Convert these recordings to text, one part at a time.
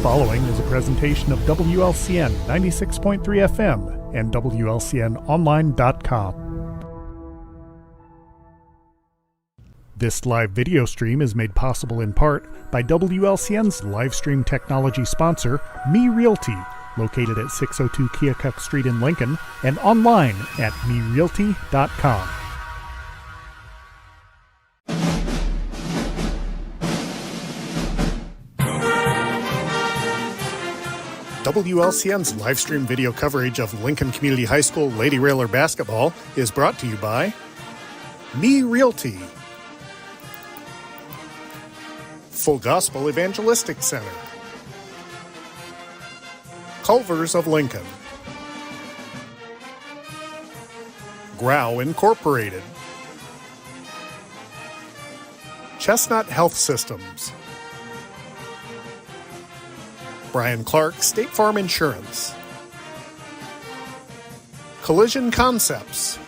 following is a presentation of WLCN 96.3 FM and WLCNonline.com. This live video stream is made possible in part by WLCN's live stream technology sponsor, Me Realty, located at 602 Keokuk Street in Lincoln, and online at merealty.com. WLCN's live stream video coverage of Lincoln Community High School Lady Railer basketball is brought to you by Me Realty, Full Gospel Evangelistic Center, Culvers of Lincoln, Grow Incorporated, Chestnut Health Systems, Brian Clark State Farm Insurance, Collision Concepts,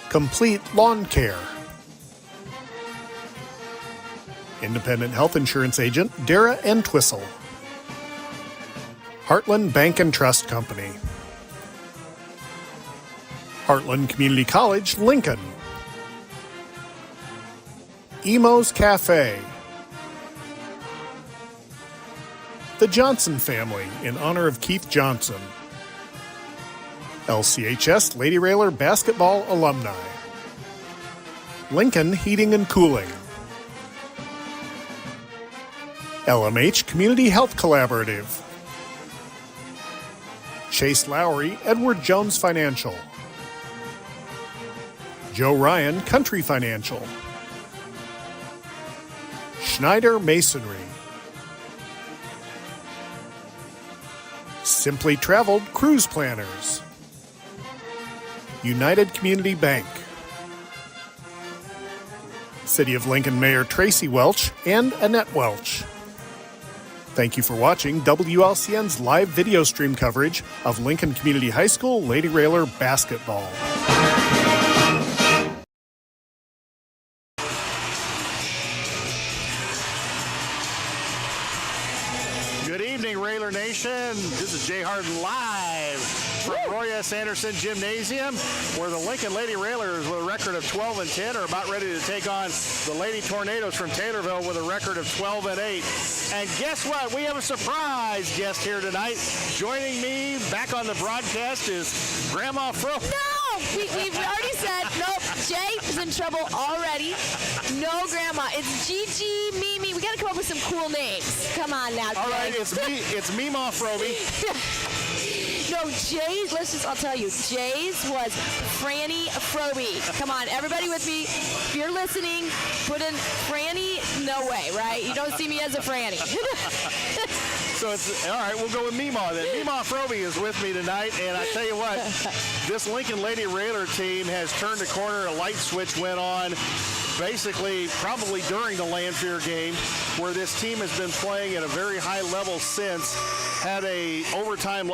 Complete Lawn Care, Independent Health Insurance Agent Dara Entwistle, Heartland Bank and Trust Company, Heartland Community College, Lincoln, Emo's Cafe, The Johnson Family in honor of Keith Johnson, LCHS Lady Railer basketball alumni, Lincoln Heating and Cooling, LMH Community Health Collaborative, Chase Lowry Edward Jones Financial, Joe Ryan Country Financial, Schneider Masonry, Simply Traveled Cruise Planners, United Community Bank, City of Lincoln Mayor Tracy Welch and Annette Welch. Thank you for watching WLCN's live video stream coverage of Lincoln Community High School Lady Railer basketball. Good evening, Railer Nation. This is Jay Harden live from Roy S. Anderson Gymnasium, where the Lincoln Lady Railers with a record of 12-10 are about ready to take on the Lady Tornadoes from Taylorville with a record of 12-8. And guess what? We have a surprise guest here tonight. Joining me back on the broadcast is Grandma Fro. No! We've already said, nope, Jay is in trouble already. No Grandma. It's Gigi, Mimi. We got to come up with some cool names. Come on now, Jay. All right, it's Mima Froby. No, Jay's, I'll tell you, Jay's was Franny Froby. Come on, everybody with me. If you're listening, put in Franny, no way, right? You don't see me as a Franny. So it's, all right, we'll go with Mima then. Mima Froby is with me tonight, and I tell you what, this Lincoln Lady Railer team has turned a corner. A light switch went on basically probably during the Lanphier game, where this team has been playing at a very high level since. Had a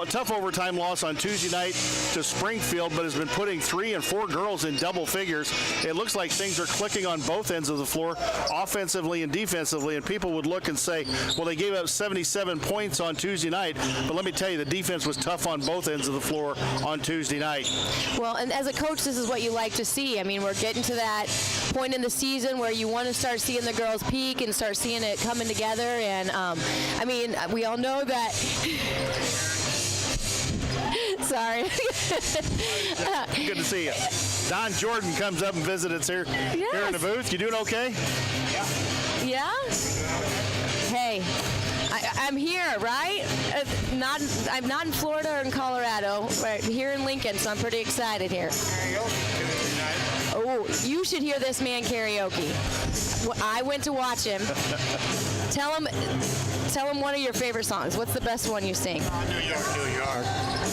tough overtime loss on Tuesday night to Springfield, but has been putting 3 and 4 girls in double figures. It looks like things are clicking on both ends of the floor, offensively and defensively, and people would look and say, well, they gave up 77 points on Tuesday night, but let me tell you, the defense was tough on both ends of the floor on Tuesday night. Well, and as a coach, this is what you like to see. I mean, we're getting to that point in the season where you want to start seeing the girls peak and start seeing it coming together, and I mean, we all know that. Sorry. Good to see you. Don Jordan comes up and visits here in the booth. You doing okay? Yeah? Hey, I'm here, right? I'm not in Florida or in Colorado, right here in Lincoln, so I'm pretty excited here. Oh, you should hear this man karaoke. I went to watch him. Tell him one of your favorite songs. What's the best one you sing? New York, New York.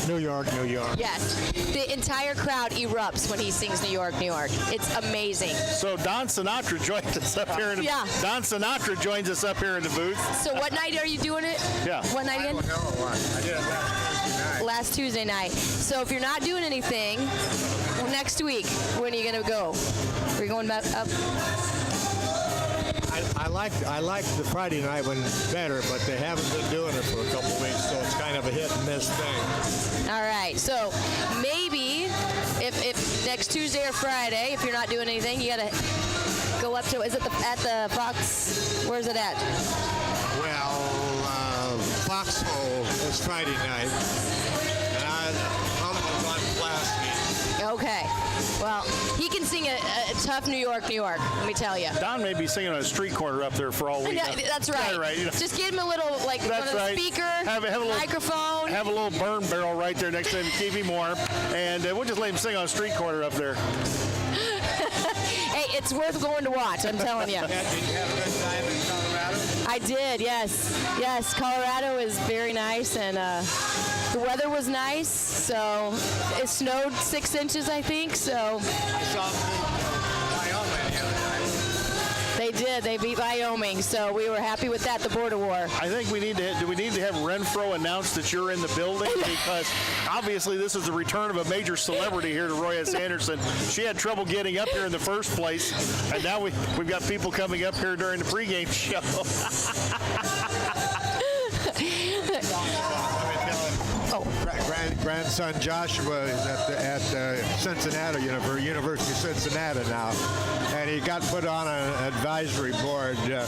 New York, New York. Yes. The entire crowd erupts when he sings New York, New York. It's amazing. So Don Sinatra joins us up here in the Don Sinatra joins us up here in the booth. So what night are you doing it? Yeah. What night again? I did it Last Tuesday night. So if you're not doing anything, next week, when are you going to go? Are you going back up? I like the Friday night one better, but they haven't been doing it for a couple weeks, so it's kind of a hit and miss thing. All right, so maybe if next Tuesday or Friday, if you're not doing anything, you got to go up to, is it at the Fox? Where's it at? Well, Foxhole is Friday night, and I'm on last week. Okay. Well, he can sing a tough New York, let me tell you. Don may be singing on a street corner up there for all week. That's right. Yeah, right. You know. Just give him a little, one of the speaker, have a little, microphone. Have a little burn barrel right there next to him to keep him warm. And we'll just let him sing on a street corner up there. Hey, it's worth going to watch, I'm telling you. Did you have a good time in Colorado? I did, yes. Yes, Colorado is very nice, and the weather was nice, so it snowed 6 inches, I think, so. I saw Wyoming the other night. They did. They beat Wyoming, so we were happy with that, the border war. I think we need to have Renfro announce that you're in the building, because obviously this is the return of a major celebrity here to Roy S. Anderson. She had trouble getting up here in the first place, and now we've got people coming up here during the pregame show. Grandson Joshua is at Cincinnati, University of Cincinnati now, and he got put on an advisory board to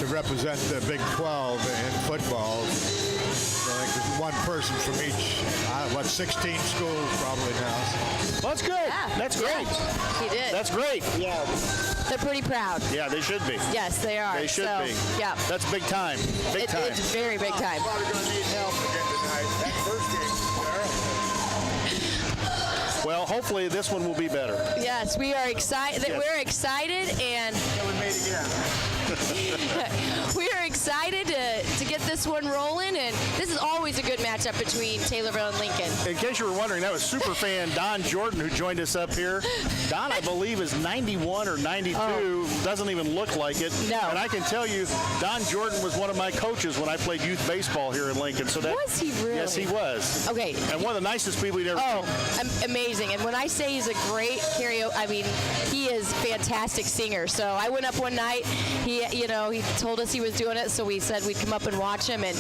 represent the Big 12 in football. So I think there's one person from each, 16 schools probably now. Well, that's good. Yeah. That's great. Yeah, he did. That's great. Yeah. They're pretty proud. Yeah, they should be. Yes, they are. They should be. Yeah. That's big time. Big time. It's very big time. Probably going to need help again tonight. That first game was Well, hopefully this one will be better. Yes, we are excited. Yes. We're excited, and there. We made again. we are excited to get this one rolling, and this is always a good matchup between Taylorville and Lincoln. In case you were wondering, that was superfan Don Jordan who joined us up here. Don, I believe, is 91 or 92. Doesn't even look like it. No. And I can tell you, Don Jordan was one of my coaches when I played youth baseball here in Lincoln. So that, Was he really? Yes, he was. Okay. And one of the nicest people you'd ever Amazing. And when I say he's a great karaoke, I mean, he is a fantastic singer. So I went up one night. He told us he was doing it, so we said we'd come up and watch him. And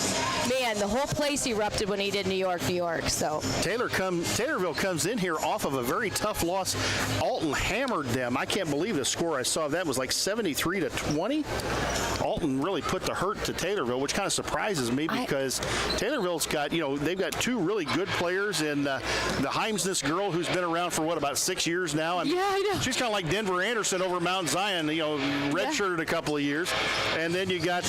man, the whole place erupted when he did New York. So Taylorville comes in here off of a very tough loss. Alton hammered them. I can't believe the score I saw of that was like 73-20. Alton really put the hurt to Taylorville, which kind of surprises me because Taylorville's got, they've got two really good players in the Heimsness girl who's been around for about 6 years now. yeah, I know. She's kind of like Denver Anderson over Mount Zion, redshirted a couple of years. And then you got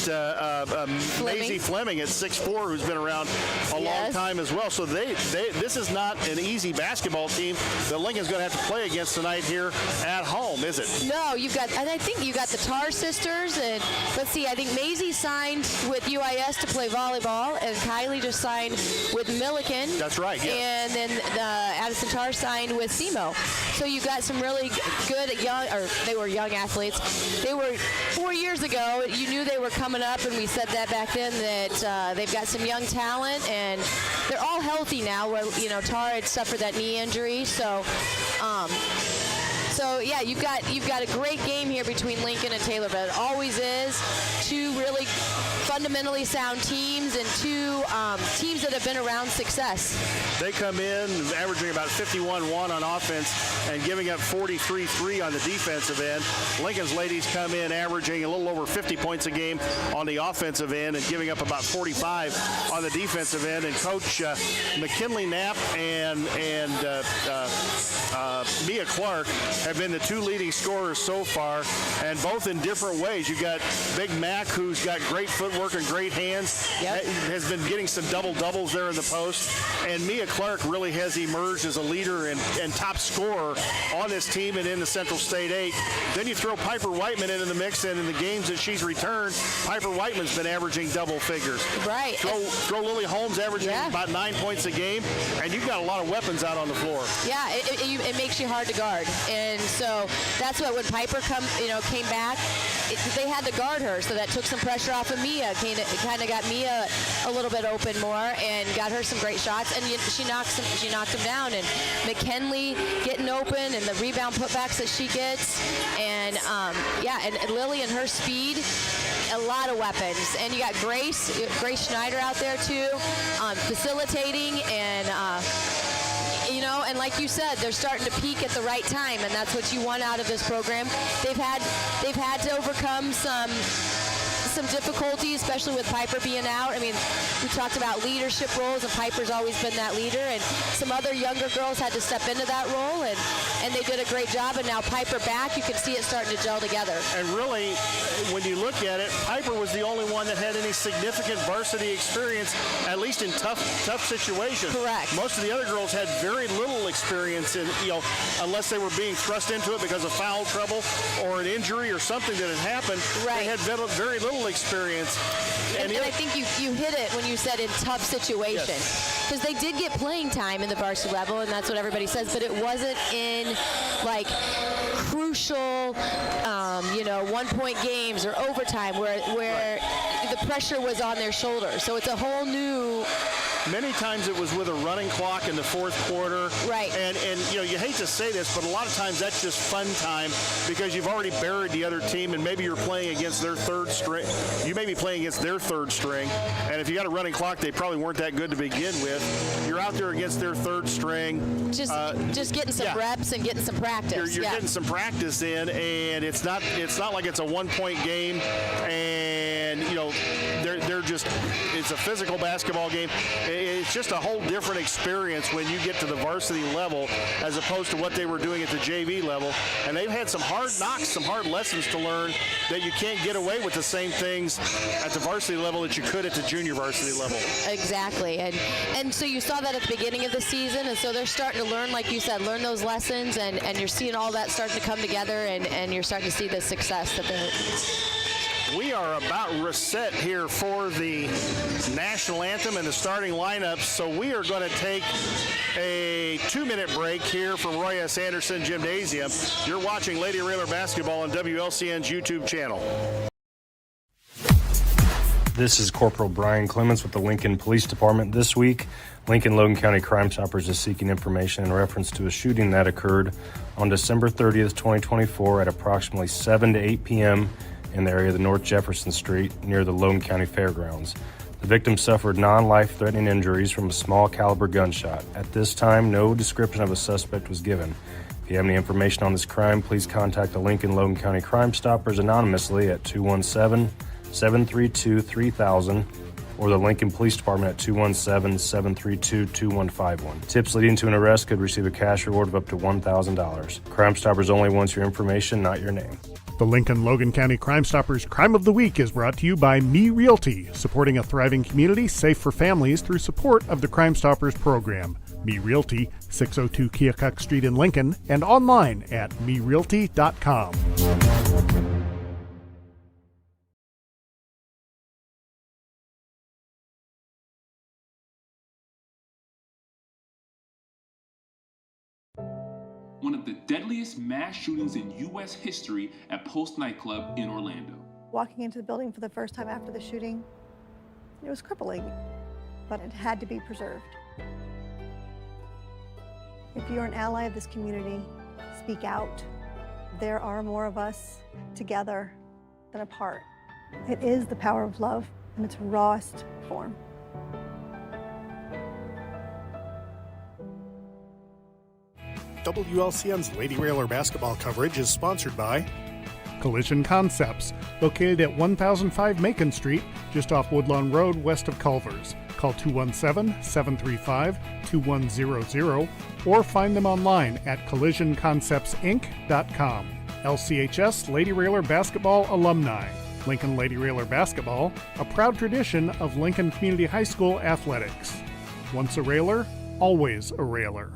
Maisie Fleming at 6'4", who's been around a long time as well. So this is not an easy basketball team that Lincoln's going to have to play against tonight here at home, is it? No, I think you got the Tar sisters, and let's see, I think Maisie signed with UIS to play volleyball, and Kylie just signed with Milliken. That's right, yeah. And then Addison Tar signed with SEMO. So you got some really good they were young athletes. They were 4 years ago, you knew they were coming up, and we said that back then, that they've got some young talent, and they're all healthy now, where, Tar had suffered that knee injury, so yeah, you've got a great game here between Lincoln and Taylorville. It always is. Two really fundamentally sound teams, and two teams that have been around success. They come in averaging about 51-1 on offense and giving up 43-3 on the defensive end. Lincoln's ladies come in averaging a little over 50 points a game on the offensive end and giving up about 45 on the defensive end. And Coach McKinley Knapp and Mia Clark have been the two leading scorers so far, and both in different ways. You got Big Mac, who's got great footwork and great hands, has been getting some double-doubles there in the post, and Mia Clark really has emerged as a leader and top scorer on this team and in the Central State 8. Then you throw Piper Whiteman into the mix, and in the games that she's returned, Piper Whiteman's been averaging double figures. Right. Throw Lily Holmes averaging about 9 points a game, and you've got a lot of weapons out on the floor. Yeah, it makes you hard to guard, and so that's what when Piper came back, they had to guard her, so that took some pressure off of Mia. Kind of got Mia a little bit open more and got her some great shots, and she knocked them down. And McKinley getting open and the rebound putbacks that she gets, and and Lily and her speed a lot of weapons. And you got Grace Schneider out there too, facilitating, and and like you said, they're starting to peak at the right time, and that's what you want out of this program. They've had to overcome some difficulties, especially with Piper being out. I mean, we talked about leadership roles, and Piper's always been that leader, and some other younger girls had to step into that role, and they did a great job. And now Piper back, you can see it starting to gel together. And really, when you look at it, Piper was the only one that had any significant varsity experience, at least in tough situations. Correct. Most of the other girls had very little experience in, unless they were being thrust into it because of foul trouble or an injury or something that had happened. Right. They had very little experience. And I think you hit it when you said in tough situations. Because they did get playing time in the varsity level, and that's what everybody says, but it wasn't in, like, crucial, 1-point games or overtime where the pressure was on their shoulders. So it's a whole new... Many times it was with a running clock in the fourth quarter. Right. And you hate to say this, but a lot of times that's just fun time because you've already buried the other team, and maybe you're playing against their third string. You may be playing against their third string, and if you got a running clock, they probably weren't that good to begin with. You're out there against their third string. Just getting some reps and getting some practice. You're getting some practice in, and it's not like it's a 1-point game, and they're just, it's a physical basketball game. It's just a whole different experience when you get to the varsity level as opposed to what they were doing at the JV level. And they've had some hard knocks, some hard lessons to learn that you can't get away with the same things at the varsity level that you could at the junior varsity level. Exactly. And so you saw that at the beginning of the season, and so they're starting to learn, like you said, learn those lessons, and you're seeing all that starting to come together, and you're starting to see the success that they're... We are about reset here for the national anthem and the starting lineups, so we are going to take a 2-minute break here from Roy S. Anderson Gymnasium. You're watching Lady Railer Basketball on WLCN's YouTube channel. This is Corporal Brian Clements with the Lincoln Police Department. This week, Lincoln-Logan County Crime Stoppers is seeking information in reference to a shooting that occurred on December 30th, 2024 at approximately 7 to 8 p.m. in the area of the North Jefferson Street near the Logan County Fairgrounds. The victim suffered non-life-threatening injuries from a small caliber gunshot. At this time, no description of a suspect was given. If you have any information on this crime, please contact the Lincoln-Logan County Crime Stoppers anonymously at 217-732-3000 or the Lincoln Police Department at 217-732-2151. Tips leading to an arrest could receive a cash reward of up to $1,000. Crime Stoppers only wants your information, not your name. The Lincoln-Logan County Crime Stoppers Crime of the Week is brought to you by Me Realty, supporting a thriving community safe for families through support of the Crime Stoppers program. Me Realty, 602 Keokuk Street in Lincoln, and online at merealty.com. One of the deadliest mass shootings in U.S. history at Post nightclub in Orlando. Walking into the building for the first time after the shooting, it was crippling, but it had to be preserved. If you're an ally of this community, speak out. There are more of us together than apart. It is the power of love in its rawest form. WLCN's Lady Railer basketball coverage is sponsored by Collision Concepts, located at 1005 Macon Street, just off Woodlawn Road, west of Culver's. Call 217-735-2100 or find them online at collisionconceptsinc.com. LCHS Lady Railer basketball alumni. Lincoln Lady Railer basketball, a proud tradition of Lincoln Community High School athletics. Once a Railer, always a Railer.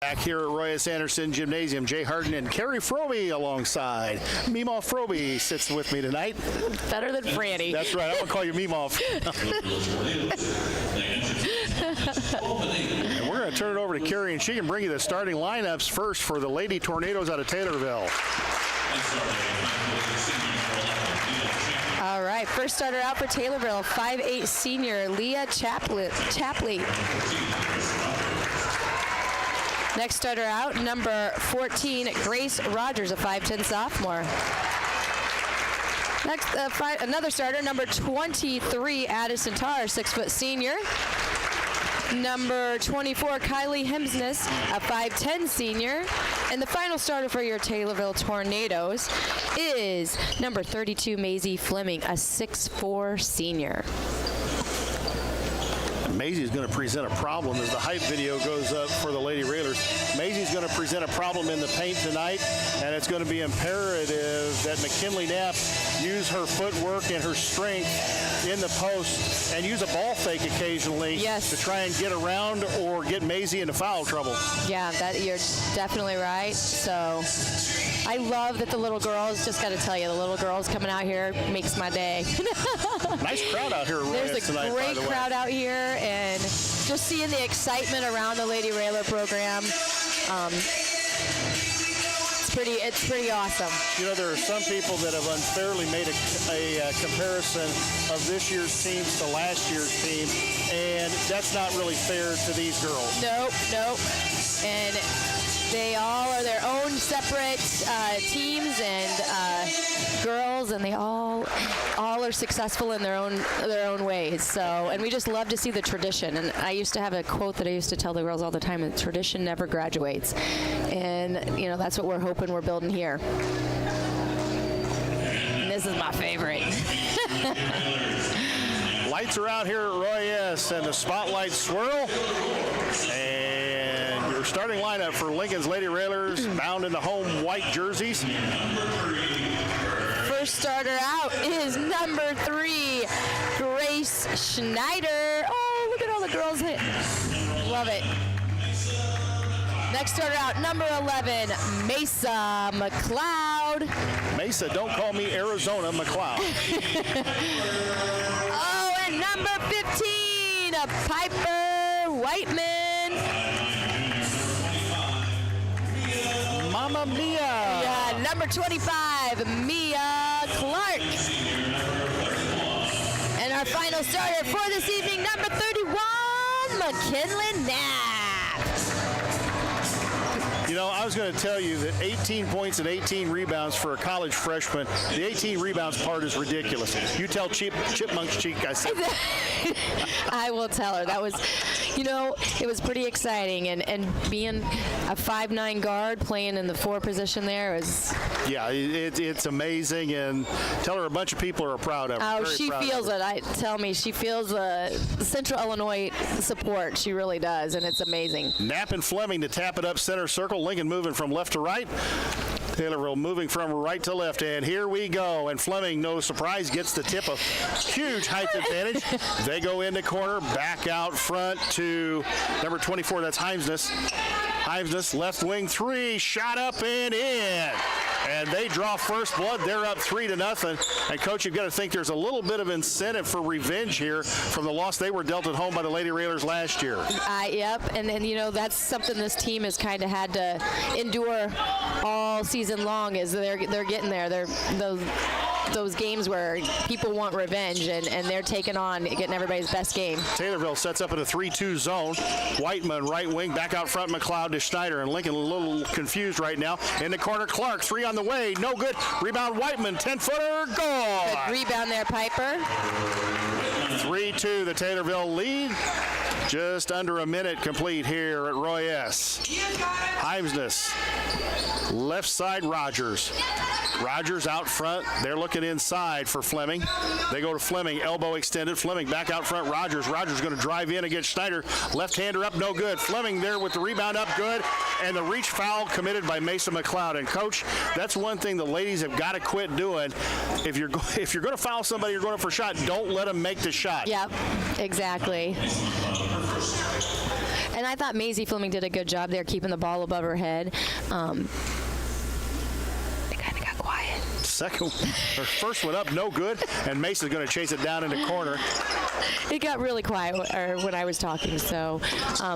Back here at Roy S. Anderson Gymnasium, Jay Harden and Carrie Froby alongside. Meemaw Froby sits with me tonight. Better than Franny. That's right. I'm going to call you Meemaw. And we're going going to turn it over to Carrie, and she can bring you the starting lineups first for the Lady Tornadoes out of Taylorville. All right, first starter out for Taylorville, 5'8" senior Leah Chapley. Next starter out, number 14, Grace Rogers, a 5'10" sophomore. Next, another starter, number 23, Addison Tarr, 6' senior. Number 24, Kylie Hemsness, a 5'10" senior. And the final starter for your Taylorville Tornadoes is number 32, Maisie Fleming, a 6'4" senior. Maisie's going to present a problem as the hype video goes up for the Lady Railers. Maisie's going to present a problem in the paint tonight, and it's going to be imperative that McKinley Knapp use her footwork and her strength in the post and use a ball fake occasionally to try and get around or get Maisie into foul trouble. Yeah, you're definitely right. So I love that the little girls, just got to tell you, the little girls coming out here makes my day. Nice crowd out here at Royals tonight, by the way. There's a great crowd out here, and just seeing the excitement around the Lady Railer program, it's pretty awesome. You know, there are some people that have unfairly made a comparison of this year's teams to last year's team, and that's not really fair to these girls. Nope. And they all are their own separate teams and girls, and they all are successful in their own ways. So, and we just love to see the tradition. And I used to have a quote that I used to tell the girls all the time: "Tradition never graduates." And that's what we're hoping we're building here. And this is my favorite. Lights are out here at Royals, and the spotlights swirl. And your starting lineup for Lincoln's Lady Railers, bound in the home white jerseys. First starter out is number 3, Grace Schneider. Oh, look at all the girls hit. Love it. Next starter out, number 11, Mesa McLeod. Mesa, don't call me Arizona McLeod. Oh, and number 15, Piper Whiteman. Mamma mia. Yeah, number 25, Mia Clark. And our final starter for this evening, number 31, McKinley Knapp. You know, I was going to tell you that 18 points and 18 rebounds for a college freshman, the 18 rebounds part is ridiculous. You tell Chipmunk's cheek, I said. I will tell her. That was, it was pretty exciting. And being a 5'9" guard playing in the 4 position there is... Yeah, it's amazing. And tell her a bunch of people are proud of her. Oh, she feels it. Tell me, she feels the Central Illinois support. She really does, and it's amazing. Knapp and Fleming to tap it up center circle. Lincoln moving from left to right. Taylorville moving from right to left, and here we go. And Fleming, no surprise, gets the tip of huge height advantage. They go into corner, back out front to number 24. That's Hemsness. Hemsness, left wing 3, shot up and in. And they draw first blood. They're up 3-0. And, Coach, you've got to think there's a little bit of incentive for revenge here from the loss they were dealt at home by the Lady Railers last year. Yep, and that's something this team has kind of had to endure all season long. Is they're getting there. They're those games where people want revenge, and they're taking on getting everybody's best game. Taylorville sets up in a 3-2 zone. Whiteman right wing, back out front, McLeod to Schneider, and Lincoln a little confused right now. In the corner, Clark, 3 on the way, no good. Rebound, Whiteman, 10-footer, goal! Good rebound there, Piper. 3-2, the Taylorville lead. Just under a minute complete here at Royals. Hemsness, left side, Rogers. Rogers out front. They're looking inside for Fleming. They go to Fleming, elbow extended. Fleming back out front, Rogers. Rogers going to drive in against Schneider. Left-hander up, no good. Fleming there with the rebound up, good. And the reach foul committed by Mesa McLeod. And, Coach, that's one thing the ladies have got to quit doing. If you're going to foul somebody, you're going for a shot, don't let them make the shot. Yep, exactly. And I thought Maisie Fleming did a good job there keeping the ball above her head. It kind of got quiet. first one up, no good, and Mesa's going to chase it down in the corner. It got really quiet when I was talking, so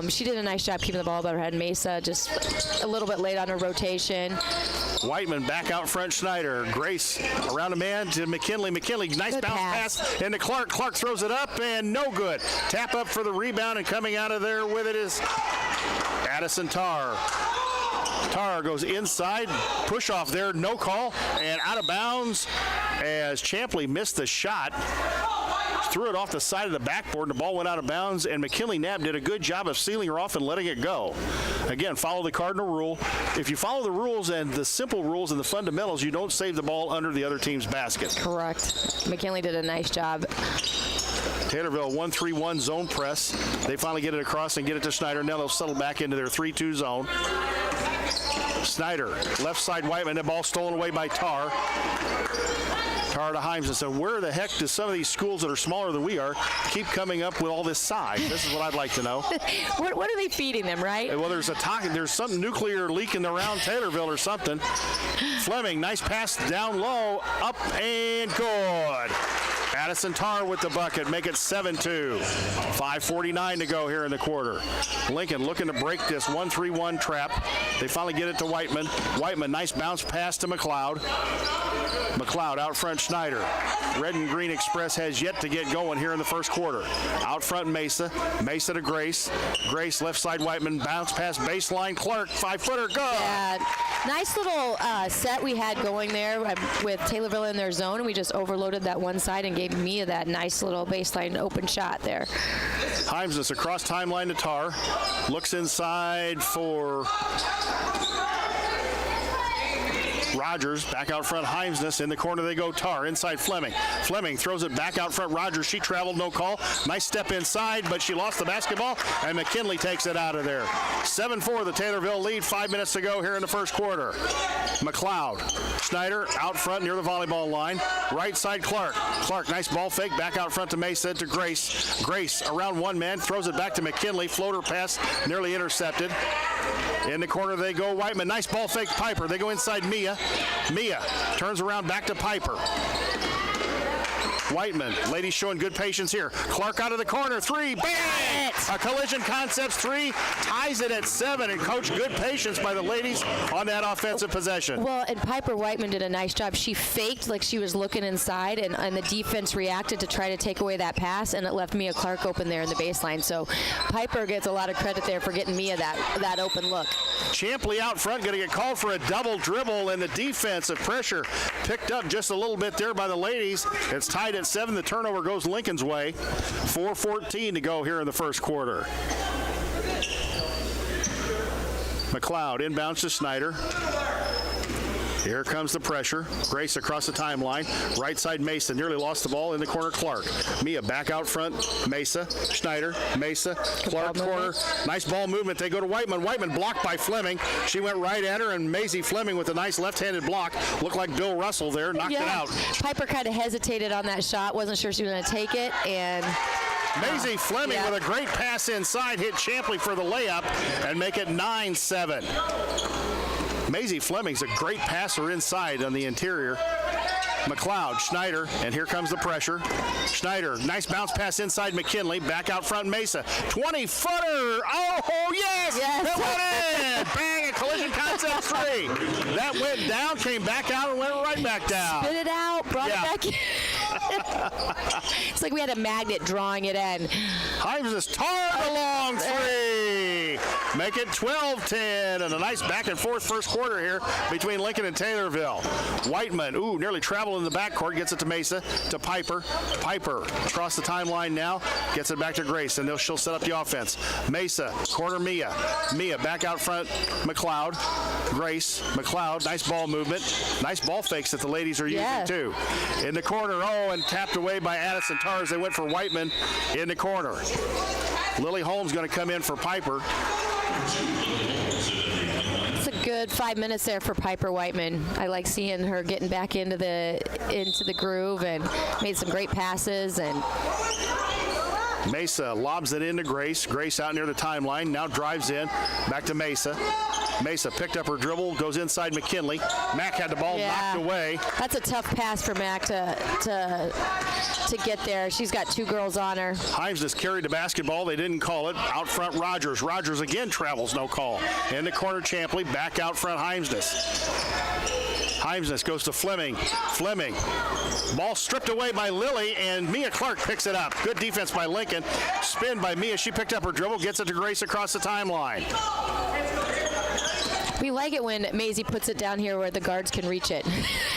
she did a nice job keeping the ball above her head. Mesa just a little bit late on her rotation. Whiteman back out front, Schneider. Grace around a man to McKinley. McKinley, nice Good bounce pass into Clark. Clark throws it up and no good. Tap up for the rebound, and coming out of there with it is Addison Tarr. Tarr goes inside, push off there, no call, and out of bounds as Champley missed the shot. Threw it off the side of the backboard, and the ball went out of bounds, and McKinley Knapp did a good job of sealing her off and letting it go. Again, follow the Cardinal rule. If you follow the rules and the simple rules and the fundamentals, you don't save the ball under the other team's basket. Correct. McKinley did a nice job. Taylorville 1-3-1 zone press. They finally get it across and get it to Schneider. Now they'll settle back into their 3-2 zone. Snyder, left side Whiteman, the ball stolen away by Tarr. Tarr to Himes and said, where the heck do some of these schools that are smaller than we are keep coming up with all this size? This is what I'd like to know. What are they feeding them, right? Well, there's some nuclear leaking around Taylorville or something. Fleming, nice pass down low, up and good. Addison Tarr with the bucket, make it 7-2. 5:49 to go here in the quarter. Lincoln looking to break this 1-3-1 trap. They finally get it to Whiteman. Whiteman, nice bounce pass to McLeod. McLeod out front, Schneider. Red and Green Express has yet to get going here in the first quarter. Out front, Mesa. Mesa to Grace. Grace, left side, Whiteman. Bounce pass, baseline, Clark. 5-footer, go! Yeah, nice little set we had going there with Taylorville in their zone, and we just overloaded that one side and gave Mia that nice little baseline open shot there. Himes across timeline to Tarr. Looks inside for Rogers. Back out front, Himesness. In the corner they go, Tarr. Inside Fleming. Fleming throws it back out front, Rogers. She traveled, no call. Nice step inside, but she lost the basketball, and McKinley takes it out of there. 7-4, the Taylorville lead. 5 minutes to go here in the first quarter. McLeod. Schneider out front near the volleyball line. Right side, Clark. Clark, nice ball fake. Back out front to Mesa to Grace. Grace around one man. Throws it back to McKinley. Floater pass nearly intercepted. In the corner they go, Whiteman. Nice ball fake, Piper. They go inside Mia. Mia turns around back to Piper. Whiteman, ladies showing good patience here. Clark out of the corner, three, bang! A Collision Concepts three, ties it at 7, and coach, good patience by the ladies on that offensive possession. Well, and Piper Whiteman did a nice job. She faked like she was looking inside, and the defense reacted to try to take away that pass, and it left Mia Clark open there in the baseline. So Piper gets a lot of credit there for getting Mia that open look. Champley out front, going to get called for a double dribble, and the defensive pressure picked up just a little bit there by the ladies. It's tied at 7. The turnover goes Lincoln's way. 4:14 to go here in the first quarter. McLeod inbounds to Snyder. Here comes the pressure. Grace across the timeline. Right side Mesa. Nearly lost the ball in the corner. Clark. Mia back out front. Mesa. Schneider. Mesa. Clark corner. Nice ball movement. They go to Whiteman. Whiteman blocked by Fleming. She went right at her, and Maisie Fleming with a nice left-handed block. Looked like Bill Russell there. Knocked it out. Piper kind of hesitated on that shot. Wasn't sure she was going to take it. And Maisie Fleming with a great pass inside. Hit Champley for the layup and make it 9-7. Maisie Fleming's a great passer inside on the interior. McLeod, Schneider, and here comes the pressure. Schneider, nice bounce pass inside McKinley. Back out front, Mesa. 20-footer. Oh, yes! It went in! Bang, a Collision Concepts three. That went down, came back out, and went right back down. Spit it out, brought it back in. It's like we had a magnet drawing it in. Himes is Tarr the long three. Make it 12-10, and a nice back and forth first quarter here between Lincoln and Taylorville. Whiteman, nearly traveled in the backcourt, gets it to Mesa, to Piper. Piper across the timeline now, gets it back to Grace, and she'll set up the offense. Mesa, corner Mia. Mia back out front, McLeod. Grace, McLeod, nice ball movement. Nice ball fakes that the ladies are using too. In the corner, and tapped away by Addison Tarr as they went for Whiteman in the corner. Lily Holmes going to come in for Piper. It's a good 5 minutes there for Piper Whiteman. I like seeing her getting back into the groove and made some great passes, and Mesa lobs it into Grace. Grace out near the timeline, now drives in. Back to Mesa. Mesa picked up her dribble, goes inside McKinley. Mack had the ball knocked away. That's a tough pass for Mack to get there. She's got two girls on her. Himes just carried the basketball. They didn't call it. Out front, Rogers. Rogers again travels, no call. In the corner, Champley. Back out front, Himesness. Himesness goes to Fleming. Fleming. Ball stripped away by Lilly, and Mia Clark picks it up. Good defense by Lincoln. Spin by Mia. She picked up her dribble, gets it to Grace across the timeline. We like it when Maisie puts it down here where the guards can reach it,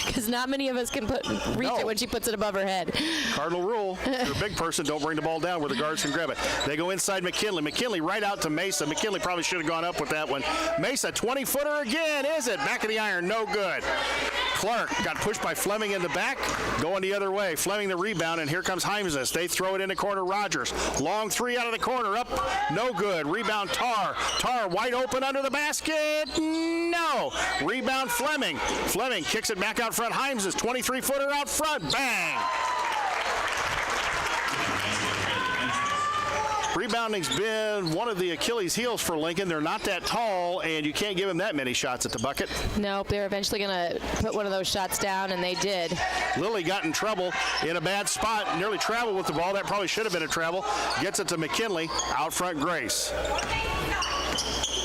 because not many of us can reach it when she puts it above her head. Cardinal rule, if you're a big person, don't bring the ball down where the guards can grab it. They go inside McKinley. McKinley right out to Mesa. McKinley probably should have gone up with that one. Mesa, 20-footer again, is it? Back of the iron, no good. Clark got pushed by Fleming in the back, going the other way. Fleming the rebound, and here comes Himesness. They throw it in the corner, Rogers. Long three out of the corner, up, no good. Rebound, Tar. Tar wide open under the basket. No. Rebound, Fleming. Fleming kicks it back out front. Himesness, 23-footer out front. Bang. Rebounding's been one of the Achilles heels for Lincoln. They're not that tall, and you can't give them that many shots at the bucket. Nope, they're eventually going to put one of those shots down, and they did. Lilly got in trouble in a bad spot, nearly traveled with the ball. That probably should have been a travel. Gets it to McKinley, out front Grace.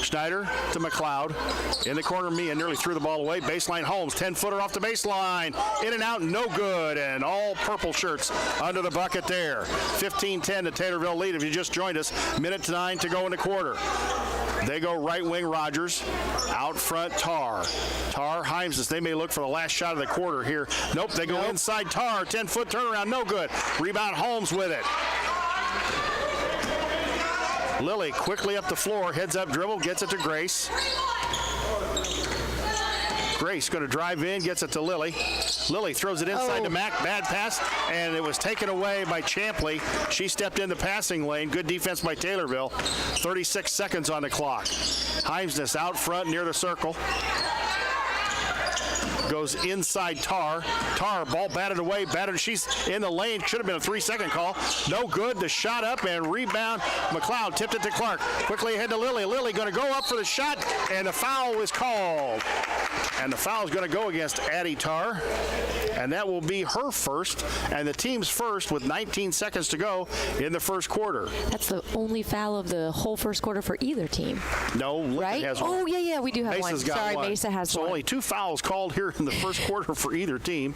Schneider to McLeod. In the corner, Mia nearly threw the ball away. Baseline Holmes, 10-footer off the baseline. In and out, no good. And all purple shirts under the bucket there. 15-10 to Taylorville lead. If you just joined us, minute 9 to go in the quarter. They go right wing Rogers. Out front Tar. Tar, Himesness. They may look for the last shot of the quarter here. Nope, they go inside Tar. 10-foot turnaround, no good. Rebound Holmes with it. Lilly quickly up the floor, heads up dribble, gets it to Grace. Grace going to drive in, gets it to Lilly. Lilly throws it inside to Mack, bad pass, and it was taken away by Champley. She stepped in the passing lane. Good defense by Taylorville. 36 seconds on the clock. Himesness out front near the circle. Goes inside Tar. Tar, ball batted away, battered. She's in the lane. Should have been a 3-second call. No good. The shot up and rebound. McLeod tipped it to Clark. Quickly ahead to Lilly. Lilly going to go up for the shot, and the foul is called. And the foul is going to go against Addie Tar. And that will be her first, and the team's first with 19 seconds to go in the first quarter. That's the only foul of the whole first quarter for either team. No, Lincoln has one. Oh, yeah, we do have Mesa's one. got Sorry, one. Mesa has one. So only 2 fouls called here in the first quarter for either team.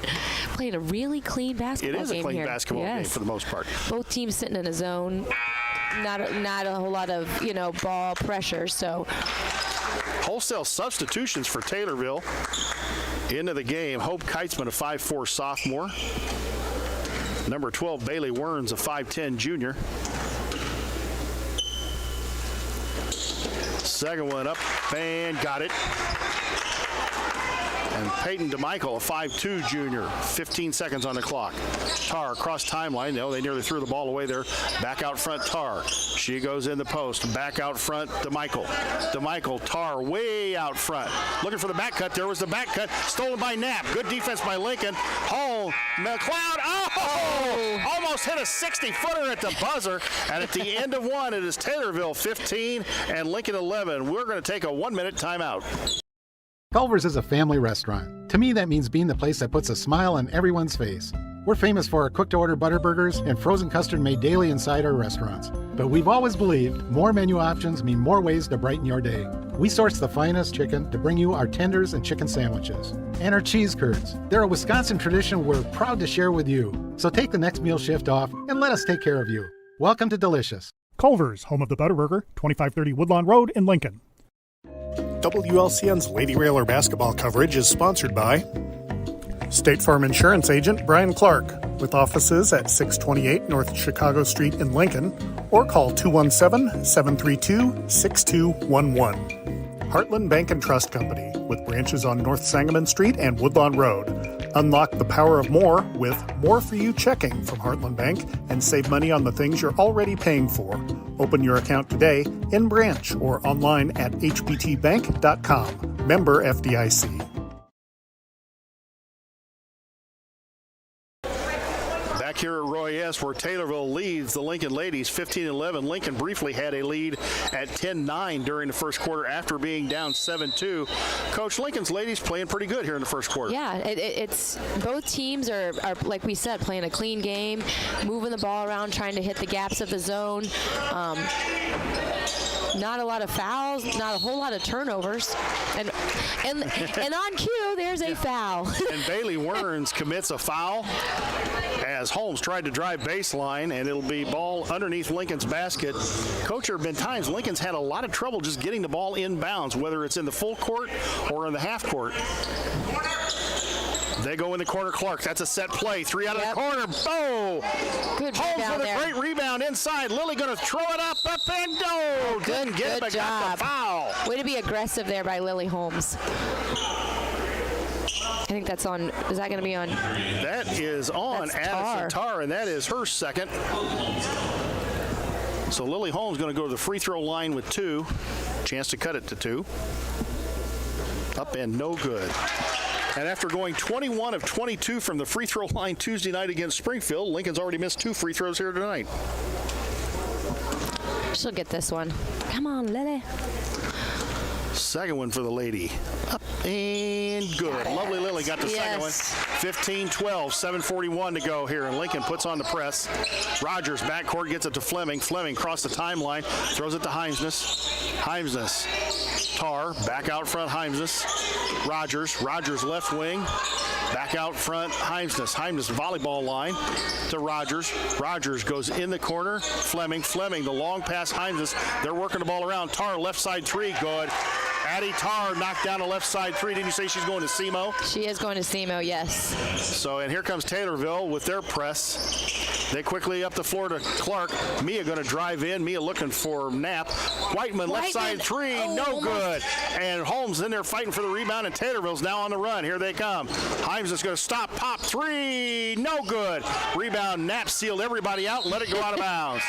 Playing a really clean basketball game here. It is a clean basketball game for the most part. Both teams sitting in a zone. Not a whole lot of, ball pressure, so. Wholesale substitutions for Taylorville into the game. Hope Keitzman, a 5'4" sophomore. Number 12, Bailey Werns, a 5'10" junior. Second one up, and got it. And Peyton DeMichael, a 5'2" junior, 15 seconds on the clock. Tar across timeline. No, they nearly threw the ball away there. Back out front, Tar. She goes in the post. Back out front, DeMichael. DeMichael, Tar way out front. Looking for the back cut. There was the back cut. Stolen by Knapp. Good defense by Lincoln. Hall, McLeod. Oh! Almost hit a 60-footer at the buzzer. And at the end of one, it is Taylorville 15 and Lincoln 11. We're going to take a 1-minute timeout. Culver's is a family restaurant. To me, that means being the place that puts a smile on everyone's face. We're famous for our cooked-to-order butter burgers and frozen custard made daily inside our restaurants. But we've always believed more menu options mean more ways to brighten your day. We source the finest chicken to bring you our tenders and chicken sandwiches. And our cheese curds. They're a Wisconsin tradition we're proud to share with you. So take the next meal shift off and let us take care of you. Welcome to Delicious. Culver's, home of the Butterburger, 2530 Woodlawn Road in Lincoln. WLCN's Lady Railer basketball coverage is sponsored by State Farm Insurance Agent Brian Clark, with offices at 628 North Chicago Street in Lincoln, or call 217-732-6211. Heartland Bank and Trust Company, with branches on North Sangamon Street and Woodlawn Road. Unlock the power of more with More For You checking from Heartland Bank and save money on the things you're already paying for. Open your account today in branch or online at hbtbank.com. Member FDIC. back here at Roy S., where Taylorville leads the Lincoln ladies 15-11. Lincoln briefly had a lead at 10-9 during the first quarter after being down 7-2. Coach, Lincoln's ladies playing pretty good here in the first quarter. Yeah, it's both teams are, like we said, playing a clean game, moving the ball around, trying to hit the gaps of the zone. Not a lot of fouls, not a whole lot of turnovers. And on cue, there's a foul. And Bailey Werns commits a foul as Holmes tried to drive baseline, and it'll be ball underneath Lincoln's basket. Coach, there have been times Lincoln's had a lot of trouble just getting the ball inbounds, whether it's in the full court or in the half court. They go in the corner. Clark, that's a set play. 3 out of the corner. Oh! Good Holmes rebound with a there. great rebound inside. Lily going to throw it up and go. Didn't get it, but got the foul. Way to be aggressive there by Lily Holmes. I think that's on. Is that going to be on? That is on Addison Tarr, and that is her second. So Lily Holmes going to go to the free throw line with 2. Chance to cut it to 2. Up and no good. And after going 21 of 22 from the free throw line Tuesday night against Springfield, Lincoln's already missed 2 free throws here tonight. She'll get this one. Come on, Lily. Second one for the lady. Up and good. Lovely Lily got the second one. 15-12, 7:41 to go here, and Lincoln puts on the press. Rogers backcourt gets it to Fleming. Fleming across the timeline, throws it to Heimsness. Heimsness. Tarr back out front. Heimsness. Rogers left wing. Back out front. Heimsness volleyball line to Rogers. Rogers goes in the corner. Fleming the long pass. Heimsness. They're working the ball around. Tarr left side 3. Good. Addie Tarr knocked down a left side 3. Didn't you say she's going to SEMO? She is going to SEMO, yes. So, and here comes Taylorville with their press. They quickly up the floor to Clark. Mia going to drive in. Mia looking for Knapp. Whiteman left side 3. No good. And Holmes in there fighting for the rebound, and Taylorville's now on the run. Here they come. Himes is going to stop. Pop 3. No good. Rebound. Knapp sealed everybody out and let it go out of bounds.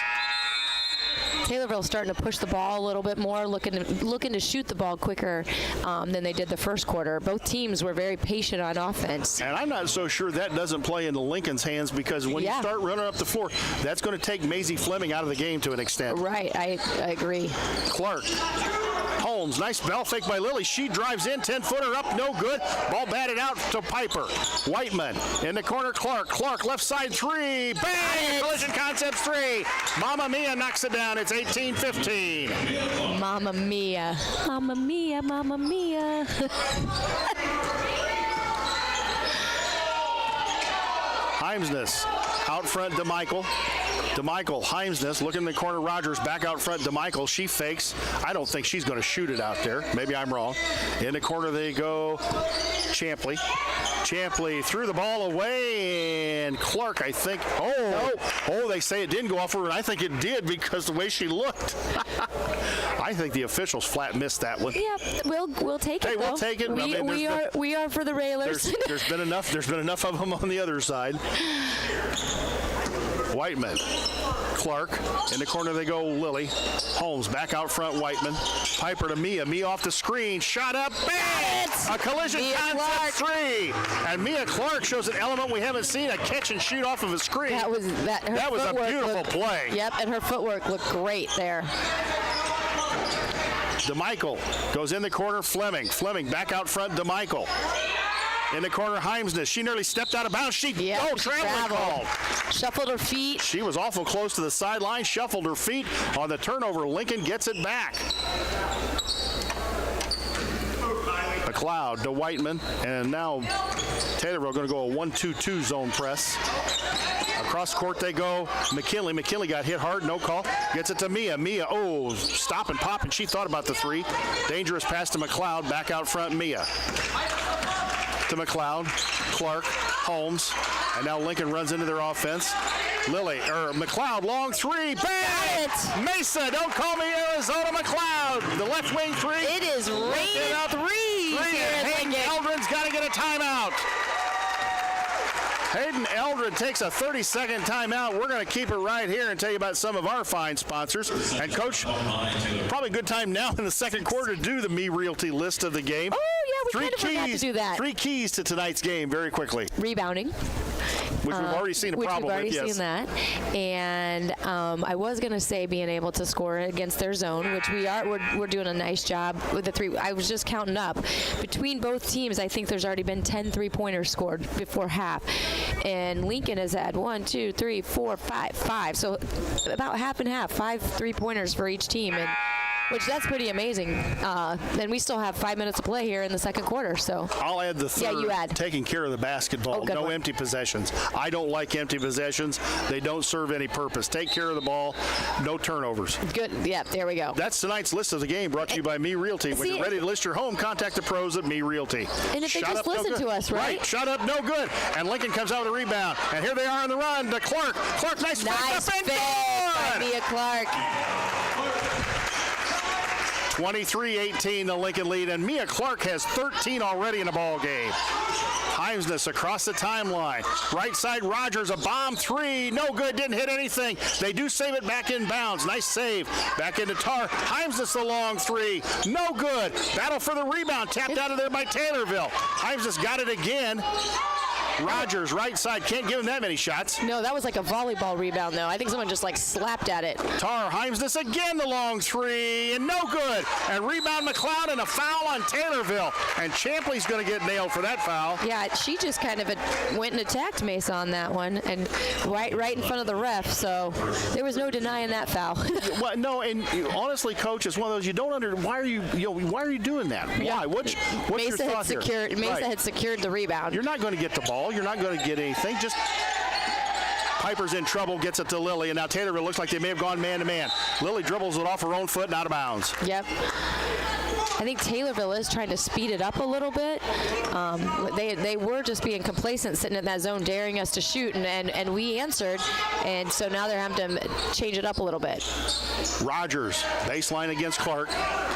Taylorville starting to push the ball a little bit more, looking to shoot the ball quicker than they did the first quarter. Both teams were very patient on offense. And I'm not so sure that doesn't play into Lincoln's hands, because when you start running up the floor, that's going to take Maisie Fleming out of the game to an extent. Right, I agree. Clark. Holmes, nice bell fake by Lily. She drives in, 10-footer up, no good. Ball batted out to Piper. Whiteman in the corner, Clark left side 3. Bang! Collision Concepts 3. Mamma Mia knocks it down. It's 18-15. Mamma Mia. Mamma Mia, Mamma Mia. Heimsness out front to Michael. Heimsness looking in the corner. Rogers back out front to Michael. She fakes. I don't think she's going to shoot it out there. Maybe I'm wrong. In the corner they go. Champley threw the ball away, and Clark, I think. Oh, they say it didn't go off her, and I think it did because the way she looked. I think the officials flat missed that one. Yeah, we'll take it. Hey, we'll take it. We are for the Railers. There's been enough of them on the other side. Whiteman. Clark. In the corner they go, Lily. Holmes back out front, Whiteman. Piper to Mia. Mia off the screen. Shot up. Bang! A collision concept 3. And Mia Clark shows an element we haven't seen, a catch and shoot off of a screen. That was a beautiful play. Yep, and her footwork looked great there. DeMichael goes in the corner, Fleming back out front, DeMichael. In the corner, Heimsness. She nearly stepped out of bounds. Traveling call. Shuffled her feet. She was awful close to the sideline, shuffled her feet on the turnover. Lincoln gets it back. McLeod to Whiteman, and now Taylorville going to go a 1-2-2 zone press. Across court they go. McKinley. McKinley got hit hard, no call. Gets it to Mia. Mia, stop and pop, and she thought about the 3. Dangerous pass to McLeod. Back out front, Mia. To McLeod, Clark, Holmes, and now Lincoln runs into their offense. McLeod, long 3, bang! Mesa, don't call me Arizona. McLeod, the left wing 3. It is raining 3. Hayden Eldred's got to get a timeout. Hayden Eldred takes a 30-second timeout. We're going to keep it right here and tell you about some of our fine sponsors. And, Coach, probably a good time now in the second quarter to do the Me Realty list of the game. Oh, yeah, we kind of forgot to do that. 3 keys to tonight's game very quickly. Rebounding. Which we've already seen a problem with, yes. We've already seen that. And I was going to say being able to score against their zone, which we are. We're doing a nice job with the 3. I was just counting up. Between both teams, I think there's already been 10 3-pointers scored before half. And Lincoln has had 1, 2, 3, 4, 5. So about half and half, 5 3-pointers for each team. And which that's pretty amazing. And we still have 5 minutes to play here in the second quarter. So I'll add the third. Yeah, you add. Taking care of the basketball. Good no one. empty possessions. I don't like empty possessions. They don't serve any purpose. Take care of the ball. No turnovers. Good. Yeah, there we go. That's tonight's list of the game, brought to you by Me Realty. When you're ready to list your home, contact the pros at Me Realty. And if they Shut just up, listen no to us, right? Shut up, no good. And Lincoln comes out with a rebound. And here they are on the run to Clark. Clark, nice Nice up and finish by good. Mia Clark. 23-18, the Lincoln lead, and Mia Clark has 13 already in the ball game. Heimsness across the timeline. Right side, Rogers, a bomb 3. No good, didn't hit anything. They do save it back in bounds. Nice save. Back into Tar. Heimsness, the long 3. No good. Battle for the rebound. Tapped out of there by Taylorville. Heimsness got it again. Rogers, right side, can't give him that many shots. No, that was like a volleyball rebound, though. I think someone just, slapped at it. Tar, Heimsness again, the long 3, and no good. And rebound McLeod, and a foul on Taylorville. And Champley's going to get nailed for that foul. Yeah, she just kind of went and attacked Mesa on that one, and right in front of the ref, so there was no denying that foul. Well, no, and honestly, Coach, it's one of those you don't why are you doing that? Why? Yeah. What's Mesa your thought here? Mesa had secured the rebound. You're not going to get the ball. You're not going to get anything. Just Piper's in trouble, gets it to Lily, and now Taylorville looks like they may have gone man-to-man. Lily dribbles it off her own foot and out of bounds. Yep. I think Taylorville is trying to speed it up a little bit. They were just being complacent, sitting in that zone, daring us to shoot, and we answered, and so now they're having to change it up a little bit. Rogers, baseline against Clark.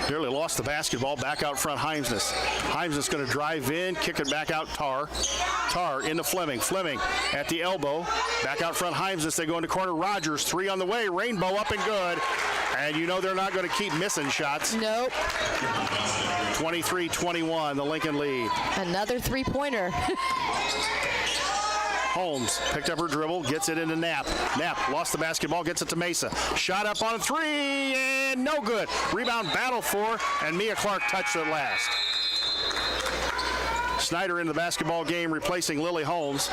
Nearly lost the basketball. Back out front, Heimsness. Heimsness going to drive in, kick it back out, Tar. Tar into Fleming. Fleming at the elbow. Back out front, Heimsness. They go into corner. Rogers, 3 on the way. Rainbow up and good. And you know they're not going to keep missing shots. Nope. 23-21, the Lincoln lead. Another 3-pointer. Holmes picked up her dribble, gets it into Knapp. Knapp lost the basketball, gets it to Mesa. Shot up on 3, and no good. Rebound battle for, and Mia Clark touched it last. Snyder into the basketball game, replacing Lily Holmes.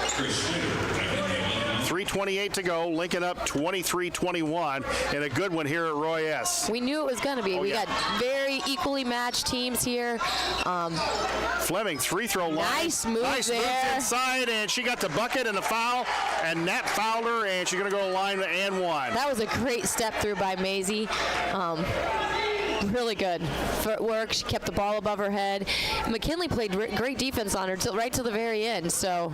3:28 to go. Lincoln up 23-21 and a good one here at Roy S. We knew it was going to be. We yeah. got very equally matched teams here. Fleming, free-throw line. Nice move there. Inside, and she got the bucket and the foul, and Nat fouled her, and she's going to go to the line and one. That was a great step through by Maisie. Really good footwork. She kept the ball above her head. McKinley played great defense on her right till the very end. So.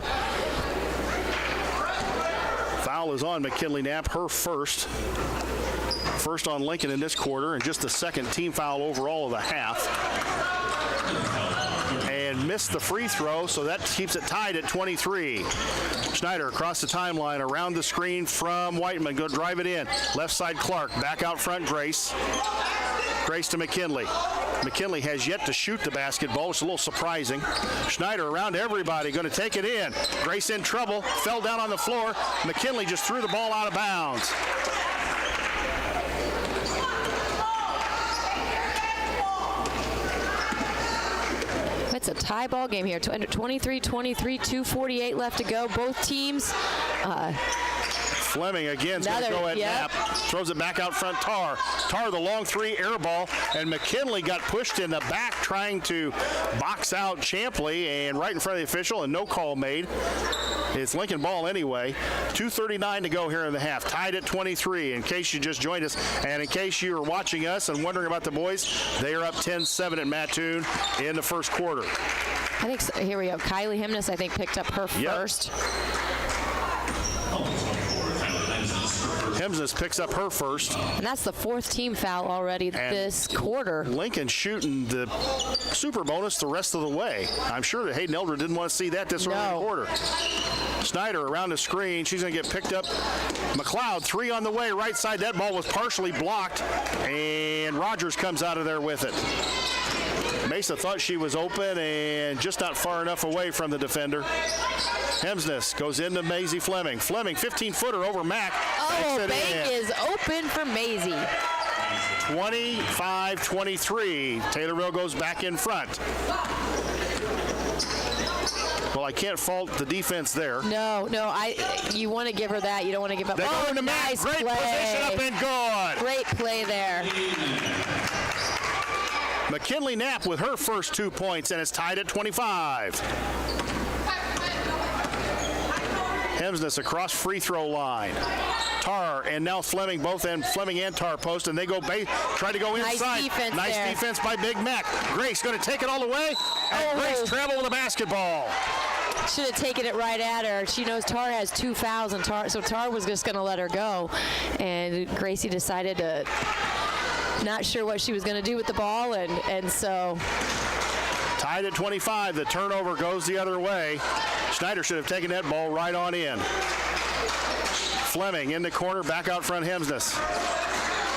Foul is on McKinley Knapp, her first. First on Lincoln in this quarter, and just the second team foul overall of the half. And missed the free throw, so that keeps it tied at 23. Schneider across the timeline, around the screen from Whiteman. Go drive it in. Left side Clark, back out front Grace. Grace to McKinley. McKinley has yet to shoot the basketball. It's a little surprising. Schneider around everybody, going to take it in. Grace in trouble, fell down on the floor. McKinley just threw the ball out of bounds. It's a tie ball game here. 23-23, 2:48 left to go. Both teams. Fleming again is going to go at Knapp. Throws it back out front, Tar. Tar, the long 3, air ball, and McKinley got pushed in the back trying to box out Champley, and right in front of the official, and no call made. It's Lincoln ball anyway. 2:39 to go here in the half. Tied at 23, in case you just joined us. And in case you are watching us and wondering about the boys, they are up 10-7 at Mattoon in the first quarter. I think, so. Here we go. Kylie Himness, I think, picked up her first. Hemsness picks up her first. And that's the 4th team foul already this quarter. Lincoln shooting the super bonus the rest of the way. I'm sure that Hayden Elder didn't want to see that this early in the quarter. Snyder around the screen. She's going to get picked up. McLeod, 3 on the way. Right side. That ball was partially blocked. And Rogers comes out of there with it. Mesa thought she was open and just not far enough away from the defender. Hemsness goes into Maisie Fleming. Fleming, 15-footer over Mack. Oh, bank is open for Maisie. 25-23. Taylorville goes back in front. Well, I can't fault the defense there. No, you want to give her that. You don't want to give up. They go into Mack. Nice Great play. position up and good. Great play there. McKinley Knapp with her first 2 points, and it's tied at 25. Hemsness across free throw line. Tar and now Fleming, both end Fleming and Tar post, and they go try to go inside. Nice defense by Big Mac. Grace going to take it all the way, and Grace travel with the basketball. Should have taken it right at her. She knows Tar has 2 fouls, and so Tar was just going to let her go, and Gracie decided to not sure what she was going to do with the ball, and so. Tied at 25. The turnover goes the other way. Schneider should have taken that ball right on in. Fleming in the corner, back out front Hemsness.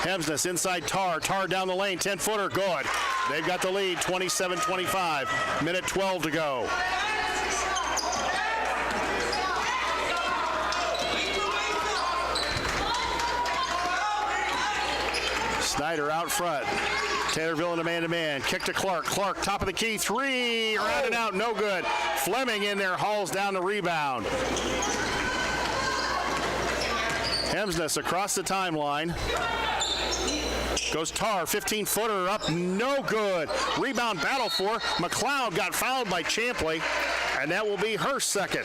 Hemsness inside Tar. Tar down the lane, 10-footer, good. They've got the lead, 27-25. Minute 12 to go. Snyder out front. Taylorville in a man-to-man. Kick to Clark. Clark, top of the key. 3. Around and out. No good. Fleming in there. Hauls down the rebound. Hemsness across the timeline. Goes Tar. 15-footer up. No good. Rebound battle for. McLeod got fouled by Champley, and that will be her second.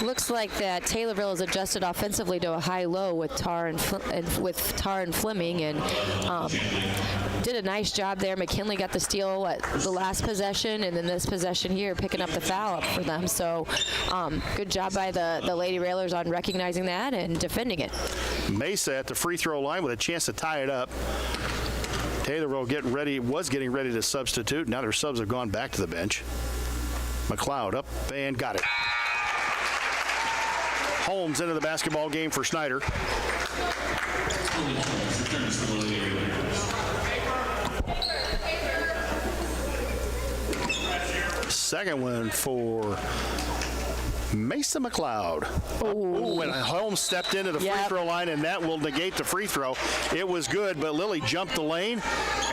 Looks like that Taylorville has adjusted offensively to a high-low with Tar and Fleming, and did a nice job there. McKinley got the steal at the last possession, and then this possession here picking up the foul up for them. So good job by the Lady Railers on recognizing that and defending it. Mesa at the free throw line with a chance to tie it up. Taylorville was getting ready to substitute. Now their subs have gone back to the bench. McLeod up and got it. Holmes into the basketball game for Schneider. Second one for Mesa McLeod. Oh, and Holmes stepped into the free throw line, and that will negate the free throw. It was good, but Lilly jumped the lane,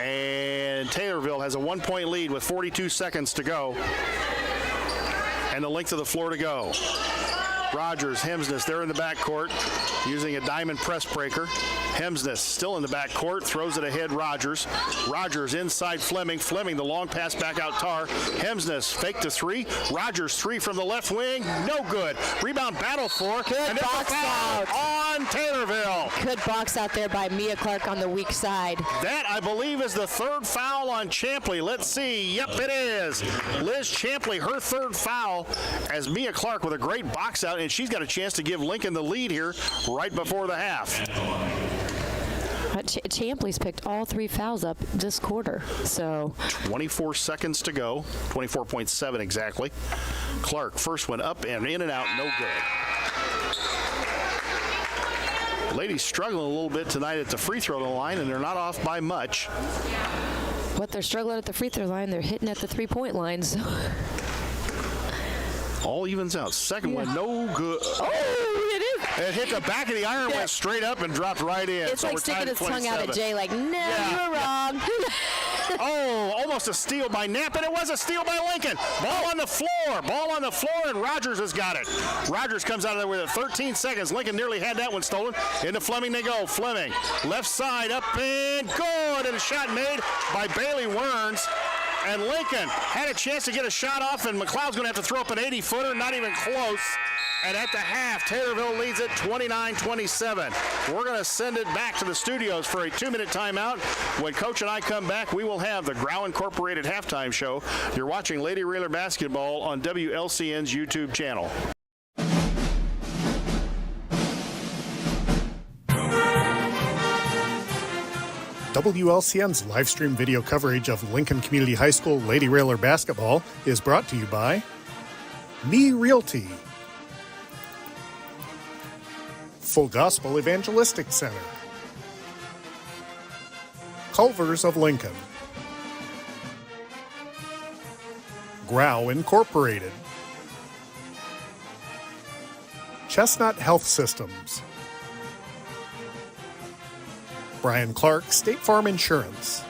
and Taylorville has a 1-point lead with 42 seconds to go. And the length of the floor to go. Rogers, Hemsness, they're in the backcourt using a diamond press breaker. Hemsness still in the backcourt, throws it ahead Rogers. Rogers inside Fleming. Fleming, the long pass back out Tar. Hemsness fake to 3. Rogers 3 from the left wing. No good. Rebound battle for. Good box out on Taylorville. Good box out there by Mia Clark on the weak side. That, I believe, is the 3rd foul on Champley. Let's see. Yep, it is. Liz Champley, her 3rd foul, as Mia Clark with a great box out, and she's got a chance to give Lincoln the lead here right before the half. Champley's picked all 3 fouls up this quarter. So 24 seconds to go. 24.7 exactly. Clark, first one up and in and out, no good. Ladies struggling a little bit tonight at the free throw line, and they're not off by much. But they're struggling at the free throw line. They're hitting at the 3-point line. So. All evens out. Second one, no good. Oh, it is. It hit the back of the iron, went straight up and dropped right in. It's like sticking its tongue out at Jay, like, no, you were wrong. Oh, almost a steal by Knapp, and it was a steal by Lincoln. Ball on the floor, and Rogers has got it. Rogers comes out of there with it. 13 seconds. Lincoln nearly had that one stolen. Into Fleming they go. Fleming, left side, up and good, and a shot made by Bailey Werns. And Lincoln had a chance to get a shot off, and McLeod's going to have to throw up an 80-footer, not even close. And at the half, Taylorville leads it 29-27. We're going to send it back to the studios for a 2-minute timeout. When Coach and I come back, we will have the Grau Incorporated halftime show. You're watching Lady Railer basketball on WLCN's YouTube channel. WLCN's live stream video coverage of Lincoln Community High School Lady Railer basketball is brought to you by Me Realty, Full Gospel Evangelistic Center, Culver's of Lincoln, McGraw Incorporated, Chestnut Health Systems, Brian Clark State Farm Insurance,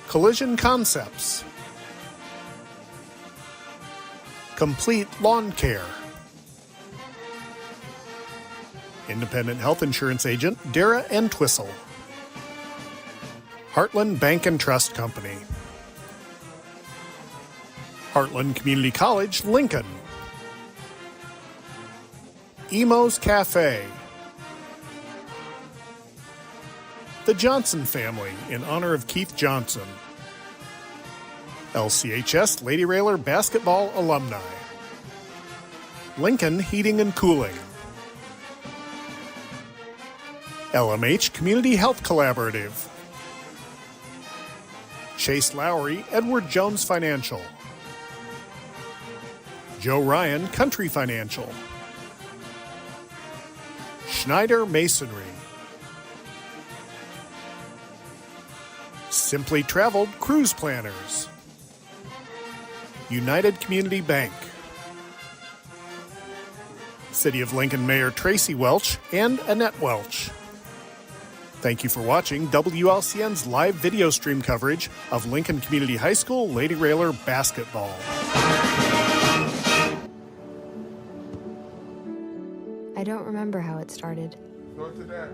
Collision Concepts, Complete Lawn Care, Independent Health Insurance Agent Dara Entwistle, Heartland Bank and Trust Company, Heartland Community College, Lincoln, Emo's Cafe, the Johnson family in honor of Keith Johnson, LCHS Lady Railer basketball alumni, Lincoln Heating and Cooling, LMH Community Health Collaborative, Chase Lowry Edward Jones Financial, Joe Ryan Country Financial, Schneider Masonry, Simply Traveled Cruise Planners, United Community Bank, City of Lincoln Mayor Tracy Welch and Annette Welch. Thank you for watching WLCN's live video stream coverage of Lincoln Community High School Lady Railer basketball. I don't remember how it started. Go to that.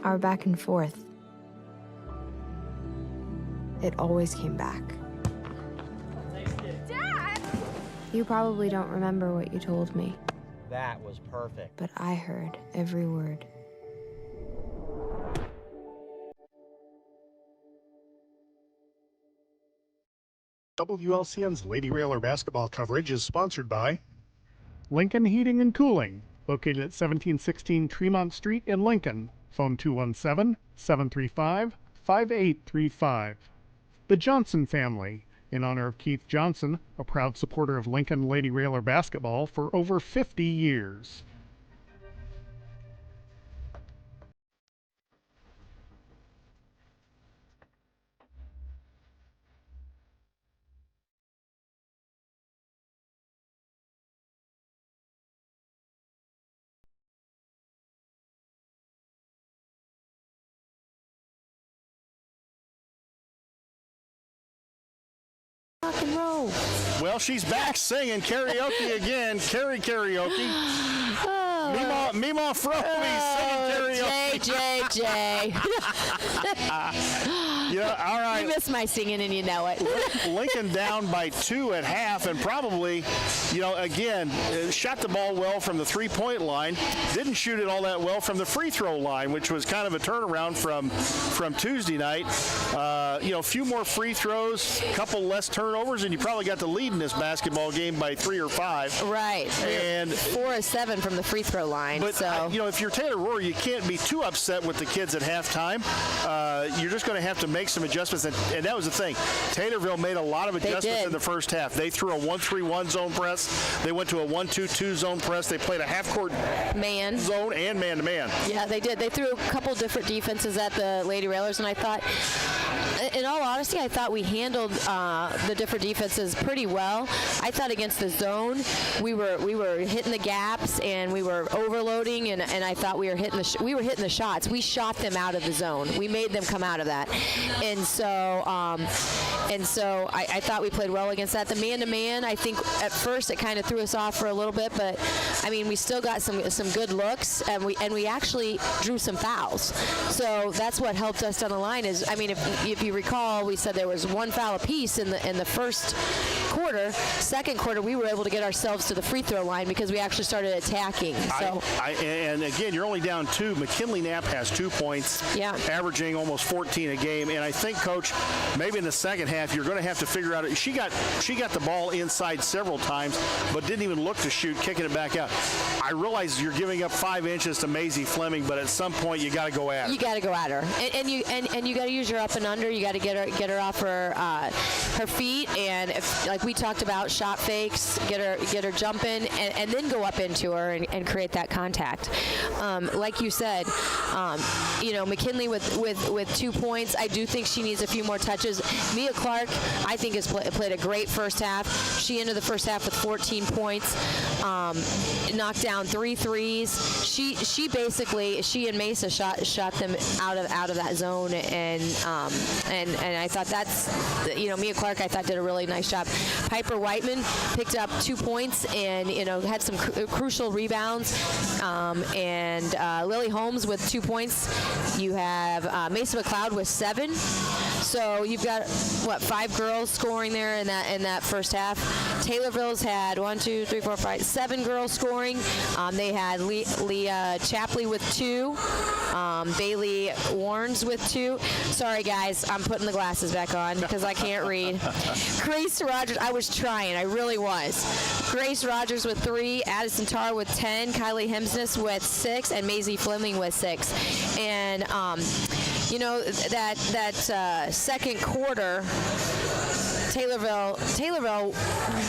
Our back and forth. It always came back. Dad! You probably don't remember what you told me, That was perfect. but I heard every word. WLCN's Lady Railer basketball coverage is sponsored by Lincoln Heating and Cooling, located at 1716 Tremont Street in Lincoln. Phone 217-735-5835. The Johnson family, in honor of Keith Johnson, a proud supporter of Lincoln Lady Railer basketball for over 50 years. Rock and roll. Well, she's back singing karaoke again. Karaoke. Mima Froby singing karaoke. JJ. Yeah, all right. You miss my singing and you know it. Lincoln down by 2 at half, and probably, again, shot the ball well from the three-point line. Didn't shoot it all that well from the free throw line, which was kind of a turnaround from Tuesday night. A few more free throws, a couple less turnovers, and you probably got the lead in this basketball game by 3 or 5. Right. And 4 of 7 from the free throw line. But, so. If you're Taylor Rory, you can't be too upset with the kids at halftime. You're just going to have to make some adjustments, and that was the thing. Taylorville made a lot of adjustments in the first half. They threw a 1-3-1 zone press. They went to a 1-2-2 zone press. They played a half-court man zone and man-to-man. Yeah, they did. They threw a couple different defenses at the Lady Railers, and I thought, in all honesty, I thought we handled the different defenses pretty well. I thought against the zone, we were hitting the gaps and we were overloading, and I thought we were hitting the shots. We shot them out of the zone. We made them come out of that, and so I thought we played well against that. The man-to-man, I think at first it kind of threw us off for a little bit, but I mean we still got some good looks, and we actually drew some fouls. So that's what helped us down the line. Is I mean if you recall, we said there was one foul apiece in the first quarter. Second quarter, we were able to get ourselves to the free throw line because we actually started attacking. So and again, you're only down 2. McKinley Knapp has 2 points, averaging almost 14 a game. And I think, Coach, maybe in the second half, you're going to have to figure out. She got the ball inside several times, but didn't even look to shoot, kicking it back out. I realize you're giving up 5 inches to Maisie Fleming, but at some point you got to go at her. You got to go at her, and you got to use your up and under. You got to get her off her feet, and if, like we talked about, shot fakes, get her jumping, and then go up into her and create that contact. Like you said, McKinley with 2 points. I do think she needs a few more touches. Mia Clark, I think, has played a great first half. She ended the first half with 14 points, knocked down 3 threes. She and Mesa shot them out of that zone, and I thought Mia Clark, I thought, did a really nice job. Piper Whiteman picked up 2 points and had some crucial rebounds, and Lily Holmes with 2 points. You have Mason McLeod with 7. So you've got 5 girls scoring there in that first half. Taylorville's had 7 girls scoring. They had Leah Chapley with 2, Bailey Warnes with 2. Sorry guys, I'm putting the glasses back on because I can't read. Grace Rogers, I was trying, I really was. Grace Rogers with 3, Addison Tarr with 10, Kylie Hemsness with 6, and Maisie Fleming with 6. And that second quarter, Taylorville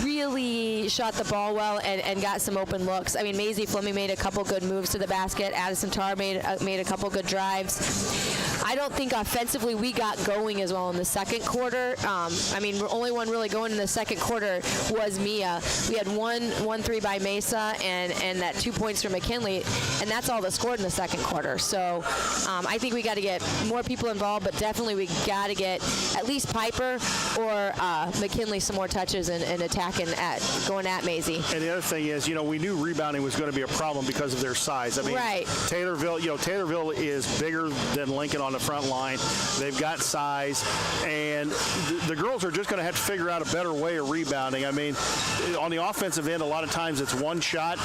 really shot the ball well and got some open looks. I mean, Maisie Fleming made a couple good moves to the basket. Addison Tarr made a couple good drives. I don't think offensively we got going as well in the second quarter. The only one really going in the second quarter was Mia. We had one three by Mesa and that 2 points from McKinley, and that's all that scored in the second quarter. So I think we got to get more people involved, but definitely we got to get at least Piper or McKinley some more touches and attacking going at Maisie. And the other thing is, we knew rebounding was going to be a problem because of their size. Right. Taylorville is bigger than Lincoln on the front line. They've got size, and the girls are just going to have to figure out a better way of rebounding. On the offensive end, a lot of times it's one shot,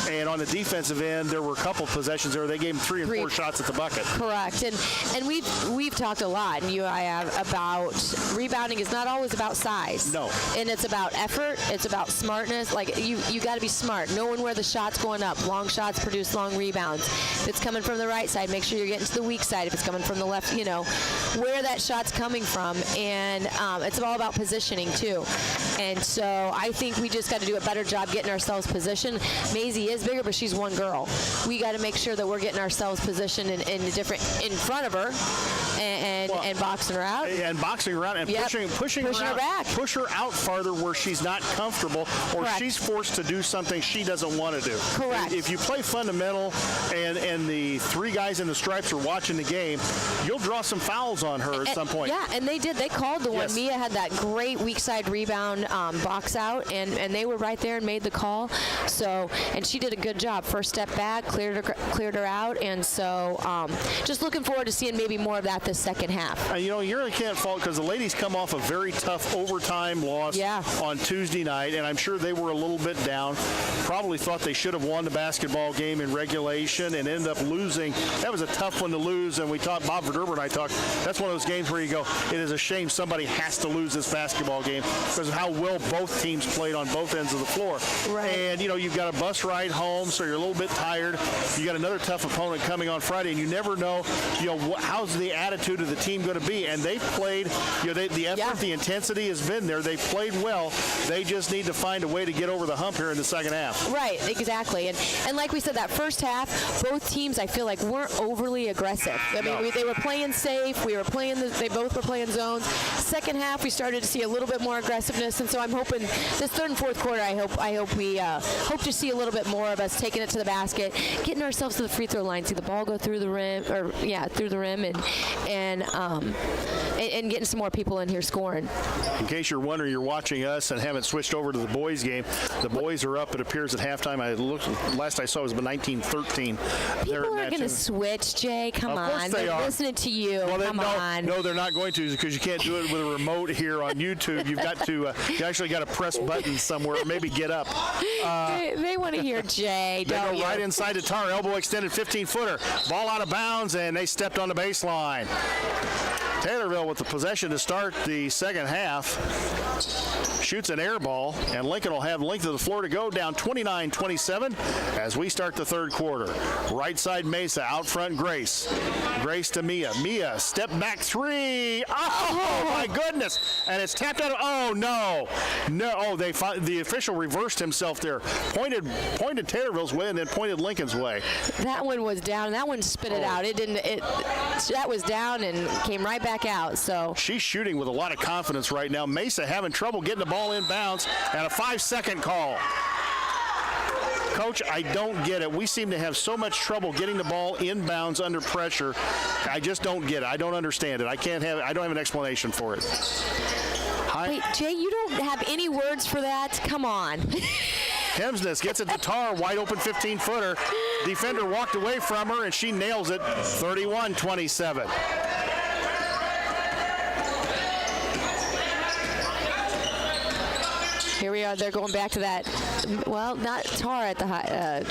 and on the defensive end, there were a couple possessions there. They gave them 3 and 4 shots at the bucket. Correct. And we've talked a lot, and you and I have, about rebounding is not always about size. No. And it's about effort. It's about smartness. Like, you got to be smart. Knowing where the shot's going up. Long shots produce long rebounds. If it's coming from the right side, make sure you're getting to the weak side. If it's coming from the left, where that shot's coming from. And it's all about positioning, too. And so I think we just got to do a better job getting ourselves positioned. Maisie is bigger, but she's one girl. We got to make sure that we're getting ourselves positioned in front of her and boxing her out. And boxing her out and pushing her back. Push her out farther where she's not comfortable or Correct. She's forced to do something she doesn't want to do. Correct. If you play fundamental and the 3 guys in the stripes are watching the game, you'll draw some fouls on her at some point. Yeah, and they did. They called the one. Yes. Mia had that great weak side rebound box out, and they were right there and made the call. So, and she did a good job. First step back, cleared her out, and so just looking forward to seeing maybe more of that this second half. You really can't fault because the ladies come off a very tough overtime loss on Tuesday night, and I'm sure they were a little bit down. Probably thought they should have won the basketball game in regulation and ended up losing. That was a tough one to lose, and we talked, Bob Verderber and I talked, that's one of those games where you go, it is a shame somebody has to lose this basketball game because of how well both teams played on both ends of the floor. Right. And, you've got a bus ride home, so you're a little bit tired. You got another tough opponent coming on Friday, and you never know, how's the attitude of the team going to be. And they've played, the effort, the intensity has been there. They've played well. They just need to find a way to get over the hump here in the second half. Right, exactly. And like we said, that first half, both teams, I feel like, weren't overly aggressive. They were playing safe. They both were playing zones. Second half, we started to see a little bit more aggressiveness, and so I'm hoping this third and fourth quarter, I hope we hope to see a little bit more of us taking it to the basket, getting ourselves to the free throw line, see the ball go through the rim, and getting some more people in here scoring. In case you're wondering, you're watching us and haven't switched over to the boys game. The boys are up, it appears, at halftime. Last I saw it was 19-13. People are going to switch, Jay. Come on. Of course they are. Listening to you. Come on. No, they're not going to because you can't do it with a remote here on YouTube. You've got to, you actually got to press buttons somewhere or maybe get up. They want to hear Jay, They don't go you? right inside the Tar, elbow extended 15-footer. Ball out of bounds, and they stepped on the baseline. Taylorville with the possession to start the second half. Shoots an air ball, and Lincoln will have length of the floor to go, down 29-27 as we start the third quarter. Right side Mesa, out front Grace. Grace to Mia. Mia, step back three. Oh, my goodness. And it's tapped out. Oh, no. No. Oh, the official reversed himself there. Pointed Taylorville's way and then pointed Lincoln's way. That one was down. That one spit it out. That was down and came right back out. So she's shooting with a lot of confidence right now. Mesa having trouble getting the ball inbounds, and a 5-second call. Coach, I don't get it. We seem to have so much trouble getting the ball inbounds under pressure. I just don't get it. I don't understand it. I don't have an explanation for it. Wait, Jay, you don't have any words for that? Come on. Hemsness gets it to Tar, wide open 15-footer. Defender walked away from her, and she nails it, 31-27. Here we are. They're going back to that. Well, not Tar at the high.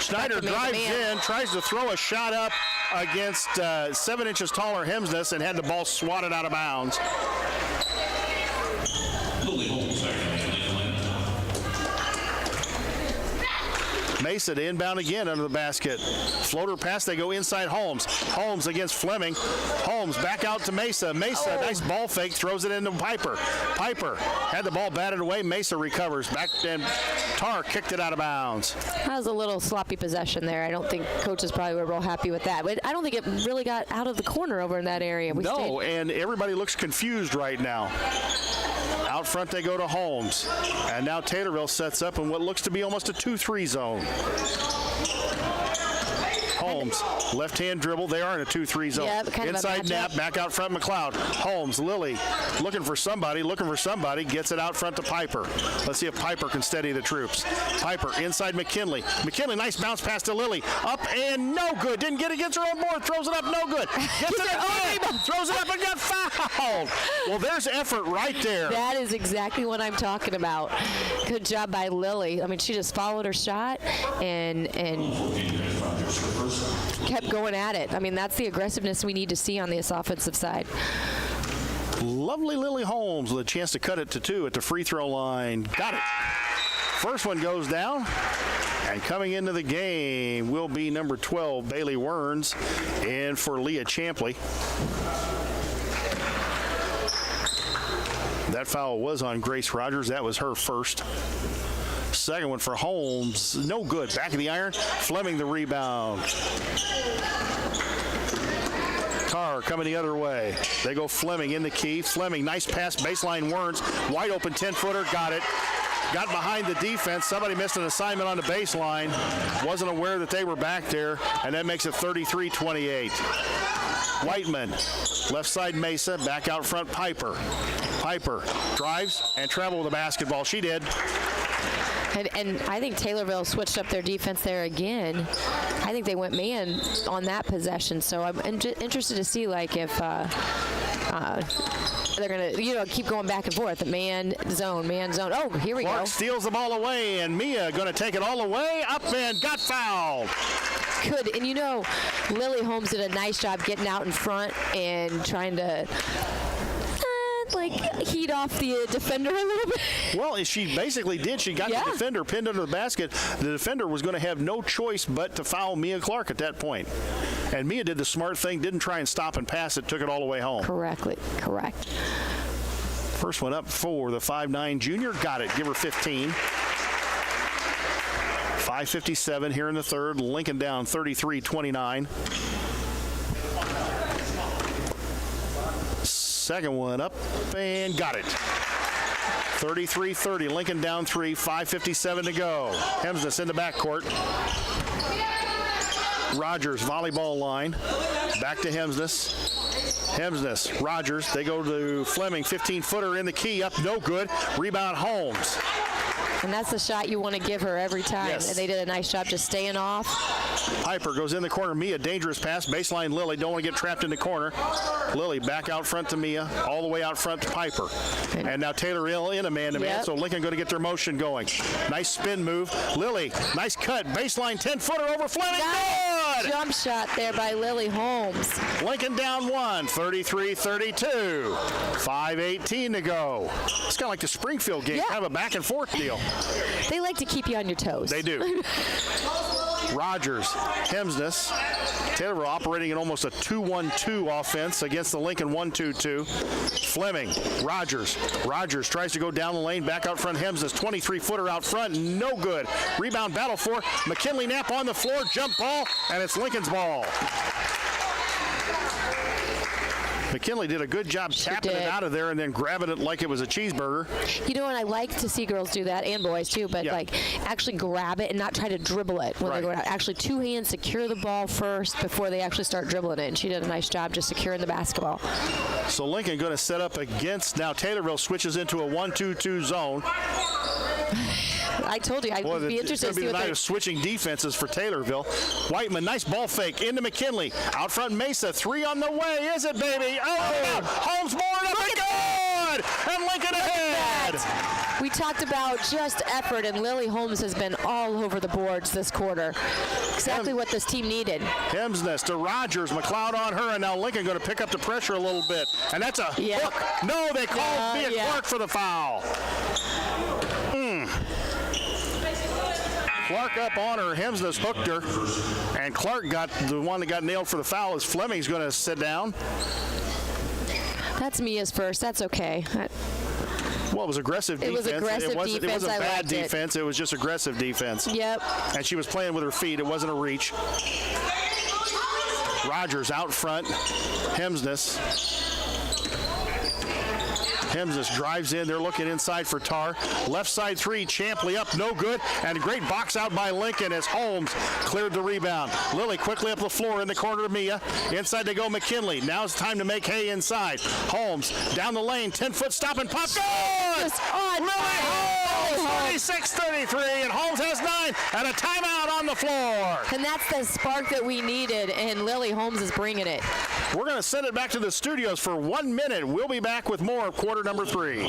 Schneider drives in, tries to throw a shot up against 7 inches taller Hemsness, and had the ball swatted out of bounds. Mesa to inbound again under the basket. Floater pass, they go inside Holmes. Holmes against Fleming. Holmes back out to Mesa. Mesa, nice ball fake, throws it into Piper. Piper had the ball batted away. Mesa recovers. Back, and Tar kicked it out of bounds. That was a little sloppy possession there. I don't think coaches probably were real happy with that. But I don't think it really got out of the corner over in that area. And everybody looks confused right now. Out front they go to Holmes. And now Taylorville sets up in what looks to be almost a 2-3 zone. Holmes, left-hand dribble. They are in a 2-3 zone. Yep, inside nap, back out front McLeod. Holmes, Lilly, looking for somebody, gets it out front to Piper. Let's see if Piper can steady the troops. Piper, inside McKinley. McKinley, nice bounce pass to Lilly. Up and no good. Didn't get against her own board. Throws it up, no good. Gets it again. Throws it up and got fouled. Well, there's effort right there. That is exactly what I'm talking about. Good job by Lilly. I mean, she just followed her shot and kept going at it. I mean, that's the aggressiveness we need to see on this offensive side. Lovely Lily Holmes with a chance to cut it to 2 at the free throw line. Got it. First one goes down. And coming into the game will be number 12, Bailey Werns, in for Leah Champley. That foul was on Grace Rogers. That was her first. Second one for Holmes. No good. Back of the iron. Fleming the rebound. Tar coming the other way. They go Fleming in the key. Fleming, nice pass. Baseline Werns. Wide open 10-footer. Got it. Got behind the defense. Somebody missed an assignment on the baseline. Wasn't aware that they were back there. And that makes it 33-28. Whiteman, left side Mesa, back out front Piper. Piper drives and travel with the basketball. She did. And I think Taylorville switched up their defense there again. I think they went man on that possession. So I'm interested to see, like, if they're going to, keep going back and forth. Man zone. Oh, here we Clark go. Steals the ball away, and Mia going to take it all the way up and got fouled. Good. And, Lily Holmes did a nice job getting out in front and trying to heat off the defender a little bit. Well, she basically did. She got the defender pinned under the basket. The defender was going to have no choice but to foul Mia Clark at that point. And Mia did the smart thing, didn't try and stop and pass it, took it all the way home. Correct. First one up for the 5'9" junior. Got it. Give her 15. 5:57 here in the third. Lincoln down 33-29. Second one up and got it. 33-30. Lincoln down 3. 5:57 to go. Hemsness in the backcourt. Rogers, volleyball line. Back to Hemsness. Rogers. They go to Fleming. 15-footer in the key. Up, no good. Rebound, Holmes. And that's the shot you want to give her every time. Yes. And they did a nice job just staying off. Piper goes in the corner. Mia, dangerous pass. Baseline Lily. Don't want to get trapped in the corner. Lily back out front to Mia. All the way out front to Piper. And now Taylorville in a man-to-man. So Lincoln going to get their motion going. Nice spin move. Lily, nice cut. Baseline 10-footer over Fleming. Good! Nice jump shot there by Lily Holmes. Lincoln down 1, 33-32. 5:18 to go. It's kind of like the Springfield game, kind of a back and forth deal. They like to keep you on your toes. They do. Rogers, Hemsness. Taylorville operating in almost a 2-1-2 offense against the Lincoln 1-2-2. Fleming, Rogers. Rogers tries to go down the lane, back out front. Hemsness, 23-footer out front, no good. Rebound battle for McKinley. Knapp on the floor, jump ball, and it's Lincoln's ball. McKinley did a good job tapping it out of there and then grabbing it like it was a cheeseburger. You know, and I like to see girls do that, and boys too, but like actually grab it and not try to dribble it when they go out. Actually, two hands secure the ball first before they actually start dribbling it, and she did a nice job just securing the basketball. So Lincoln going to set up against, now Taylorville switches into a 1-2-2 zone. I told you, I would be interested to see what the night of switching defenses for Taylorville. Whiteman, nice ball fake into McKinley. Out front, Mesa, 3 on the way. Is it, baby? Oh, Holmes board up and good! And Lincoln ahead! We talked about just effort, and Lily Holmes has been all over the boards this quarter. Exactly what this team needed. Hemsness to Rogers, McLeod on her, and now Lincoln going to pick up the pressure a little bit. And that's a hook. No, they called Mia Clark for the foul. Clark up on her. Hemsness hooked her. And Clark got the one that got nailed for the foul as Fleming's going to sit down. That's Mia's first. That's okay. Well, it was aggressive defense. It wasn't bad defense. It was just aggressive defense. Yep. And she was playing with her feet. It wasn't a reach. Rogers out front. Hemsness drives in. They're looking inside for Tarr. Left side 3. Champley up. No good. And a great box out by Lincoln as Holmes cleared the rebound. Lily quickly up the floor in the corner to Mia. Inside to go McKinley. Now it's time to make hay inside. Holmes down the lane. 10-foot stop and pop. Good! Lily Holmes! 36-33. And Holmes has 9. And a timeout on the floor. And that's the spark that we needed. And Lily Holmes is bringing it. We're going to send it back to the studios for 1 minute. We'll be back with more of quarter number 3.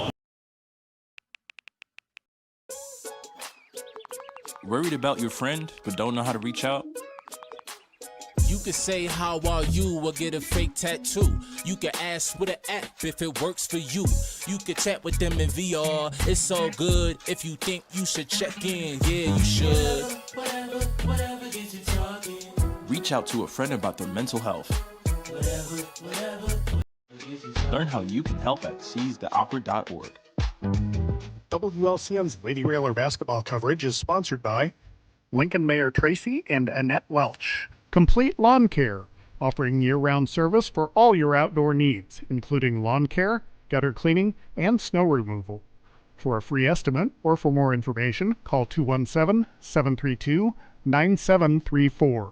Worried about your friend, but don't know how to reach out? You could say, how are you, or get a fake tattoo. You could ask with an app if it works for you. You could chat with them in VR, it's all good. If you think you should check in, yeah, you should. Whatever gets you talking. Reach out to a friend about their mental health. Learn how you can help at seizetheawkward.org. WLCN's Lady Railer basketball coverage is sponsored by Lincoln Mayor Tracy and Annette Welch. Complete Lawn Care, offering year-round service for all your outdoor needs, including lawn care, gutter cleaning, and snow removal. For a free estimate or for more information, call 217-732-9734.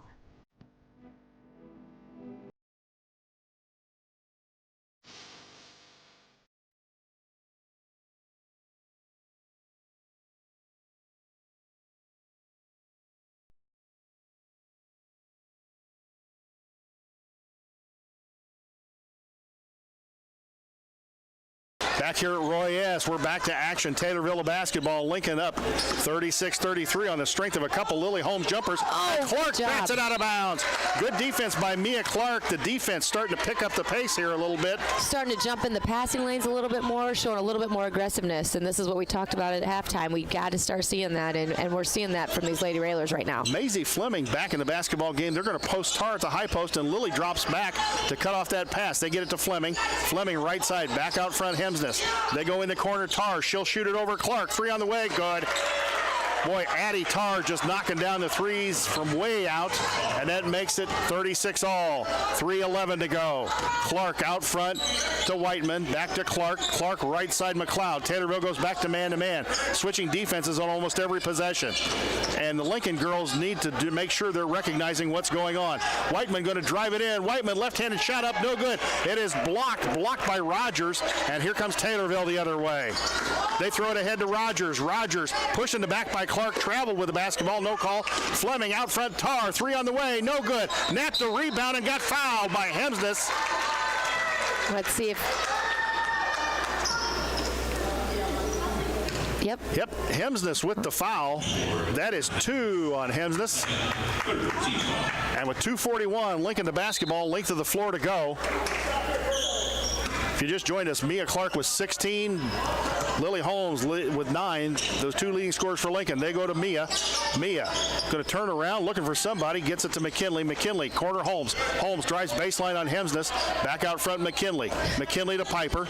Back here at Roy S., we're back to action. Taylorville basketball, Lincoln up 36-33 on the strength of a couple Lily Holmes jumpers. Clark bats it out of bounds. Good defense by Mia Clark. The defense starting to pick up the pace here a little bit. Starting to jump in the passing lanes a little bit more, showing a little bit more aggressiveness, and this is what we talked about at halftime. We've got to start seeing that, and we're seeing that from these Lady Railers right now. Maisie Fleming back in the basketball game. They're going to post Tarr at the high post, and Lily drops back to cut off that pass. They get it to Fleming. Fleming right side, back out front, Hemsness. They go in the corner, Tarr. She'll shoot it over Clark. 3 on the way. Good. Boy, Addie Tarr just knocking down the threes from way out, and that makes it 36 all. 3:11 to go. Clark out front to Whiteman. Back to Clark. Clark right side McLeod. Taylorville goes back to man-to-man. Switching defenses on almost every possession. And the Lincoln girls need to make sure they're recognizing what's going on. Whiteman going to drive it in. Whiteman left-handed shot up. No good. It is blocked by Rogers. And here comes Taylorville the other way. They throw it ahead to Rogers. Rogers pushing the back by Clark, traveled with the basketball, no call. Fleming out front, Tarr, 3 on the way, no good. Napped the rebound and got fouled by Hemsness. Let's see if Yep. Yep, Hemsness with the foul. That is 2 on Hemsness. And with 2:41, Lincoln the basketball, length of the floor to go. If you just joined us, Mia Clark with 16, Lily Holmes with 9. Those 2 leading scorers for Lincoln. They go to Mia. Mia going to turn around, looking for somebody, gets it to McKinley. McKinley, corner Holmes. Holmes drives baseline on Hemsness. Back out front, McKinley. McKinley to Piper.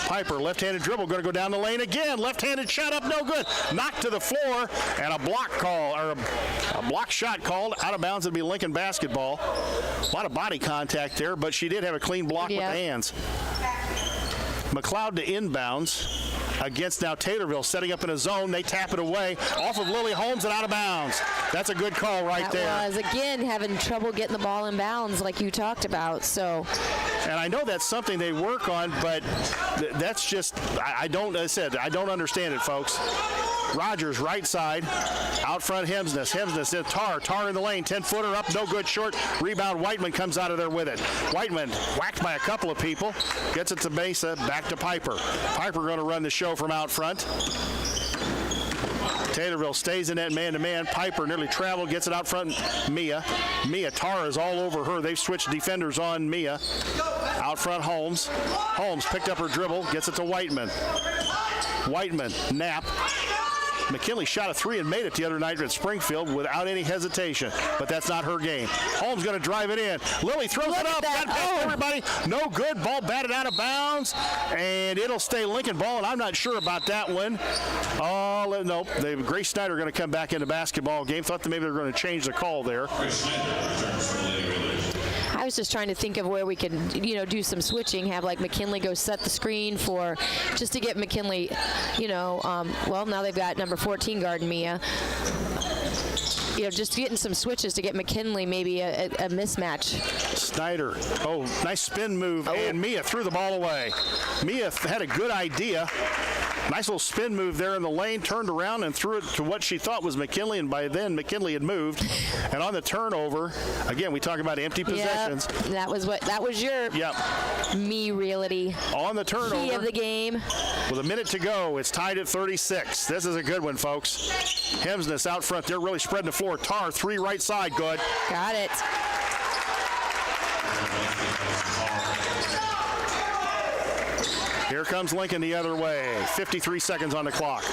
Piper, left-handed dribble, going to go down the lane again. Left-handed shot up, no good. Knocked to the floor, and a block call, or a block shot called out of bounds. It'll be Lincoln basketball. A lot of body contact there, but she did have a clean block with the hands. McLeod to inbounds against now Taylorville, setting up in a zone. They tap it away off of Lily Holmes and out of bounds. That's a good call right there. That was, again, having trouble getting the ball in bounds like you talked about. So, and I know that's something they work on, but that's just, I don't understand it, folks. Rogers, right side, out front Hemsness. Hemsness, Tar in the lane, 10-footer up, no good, short. Rebound, Whiteman comes out of there with it. Whiteman whacked by a couple of people, gets it to Mesa, back to Piper. Piper going to run the show from out front. Taylorville stays in that man-to-man. Piper nearly traveled, gets it out front. Mia, Tar is all over her. They've switched defenders on Mia. Out front, Holmes. Holmes picked up her dribble, gets it to Whiteman. Whiteman, Knapp. McKinley shot a 3 and made it the other night at Springfield without any hesitation, but that's not her game. Holmes going to drive it in. Lily throws it up, got past everybody. No good, ball batted out of bounds, and it'll stay Lincoln ball, and I'm not sure about that one. Oh, no, Grace Snyder going to come back into basketball game. Thought that maybe they were going to change the call there. I was just trying to think of where we could, do some switching, have like McKinley go set the screen for, just to get McKinley, well, now they've got number 14 guarding Mia. Just getting some switches to get McKinley maybe a mismatch. Snyder, nice spin move, and Mia threw the ball away. Mia had a good idea. Nice little spin move there in the lane, turned around and threw it to what she thought was McKinley, and by then McKinley had moved. And on the turnover, again, we talk about empty possessions. Yep, that was your me reality. On the turnover. Key of the game. With a minute to go, it's tied at 36. This is a good one, folks. Hemsness out front. They're really spreading the floor. Tar, 3 right side, good. Got it. Here comes Lincoln the other way. 53 seconds on the clock.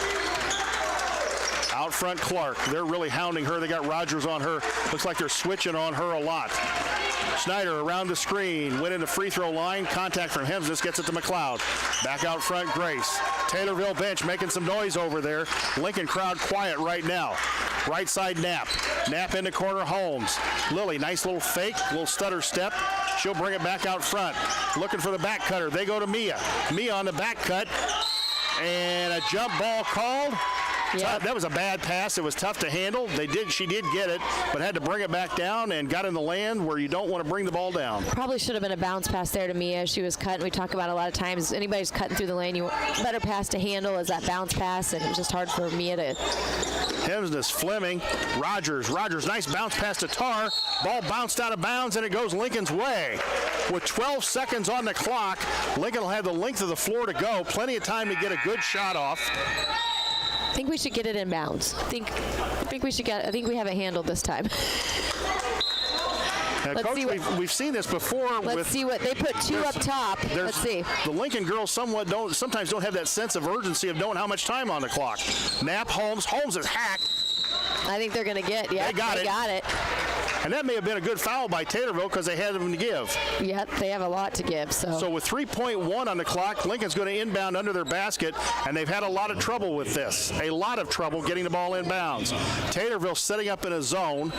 Out front, Clark. They're really hounding her. They got Rogers on her. Looks like they're switching on her a lot. Schneider around the screen. Went into free throw line. Contact from Hemsness. Gets it to McLeod. Back out front, Grace. Taylorville bench making some noise over there. Lincoln crowd quiet right now. Right side, Knapp. Knapp in the corner, Holmes. Lily, nice little fake, little stutter step. She'll bring it back out front. Looking for the back cutter. They go to Mia. Mia on the back cut. And a jump ball called. Yep. That was a bad pass. It was tough to handle. She did get it, but had to bring it back down and got in the land where you don't want to bring the ball down. Probably should have been a bounce pass there to Mia. She was cut. We talk about a lot of times, anybody's cutting through the lane, you better pass to handle is that bounce pass, and it was just hard for Mia to. Hemsness, Fleming, Rogers, nice bounce pass to Tar. Ball bounced out of bounds, and it goes Lincoln's way. With 12 seconds on the clock, Lincoln will have the length of the floor to go. Plenty of time to get a good shot off. I think we should get it in bounds. I think we have it handled this time. Now, Coach, we've seen this before. Let's see what they put 2 up top. Let's see. The Lincoln girls sometimes don't have that sense of urgency of knowing how much time on the clock. Knapp, Holmes is hacked. I think they're going to get. Yeah, they got it. And that may have been a good foul by Taylorville because they had them to give. Yep, they have a lot to give. So with 3.1 on the clock, Lincoln's going to inbound under their basket, and they've had a lot of trouble with this. A lot of trouble getting the ball inbounds. Taylorville setting up in a zone.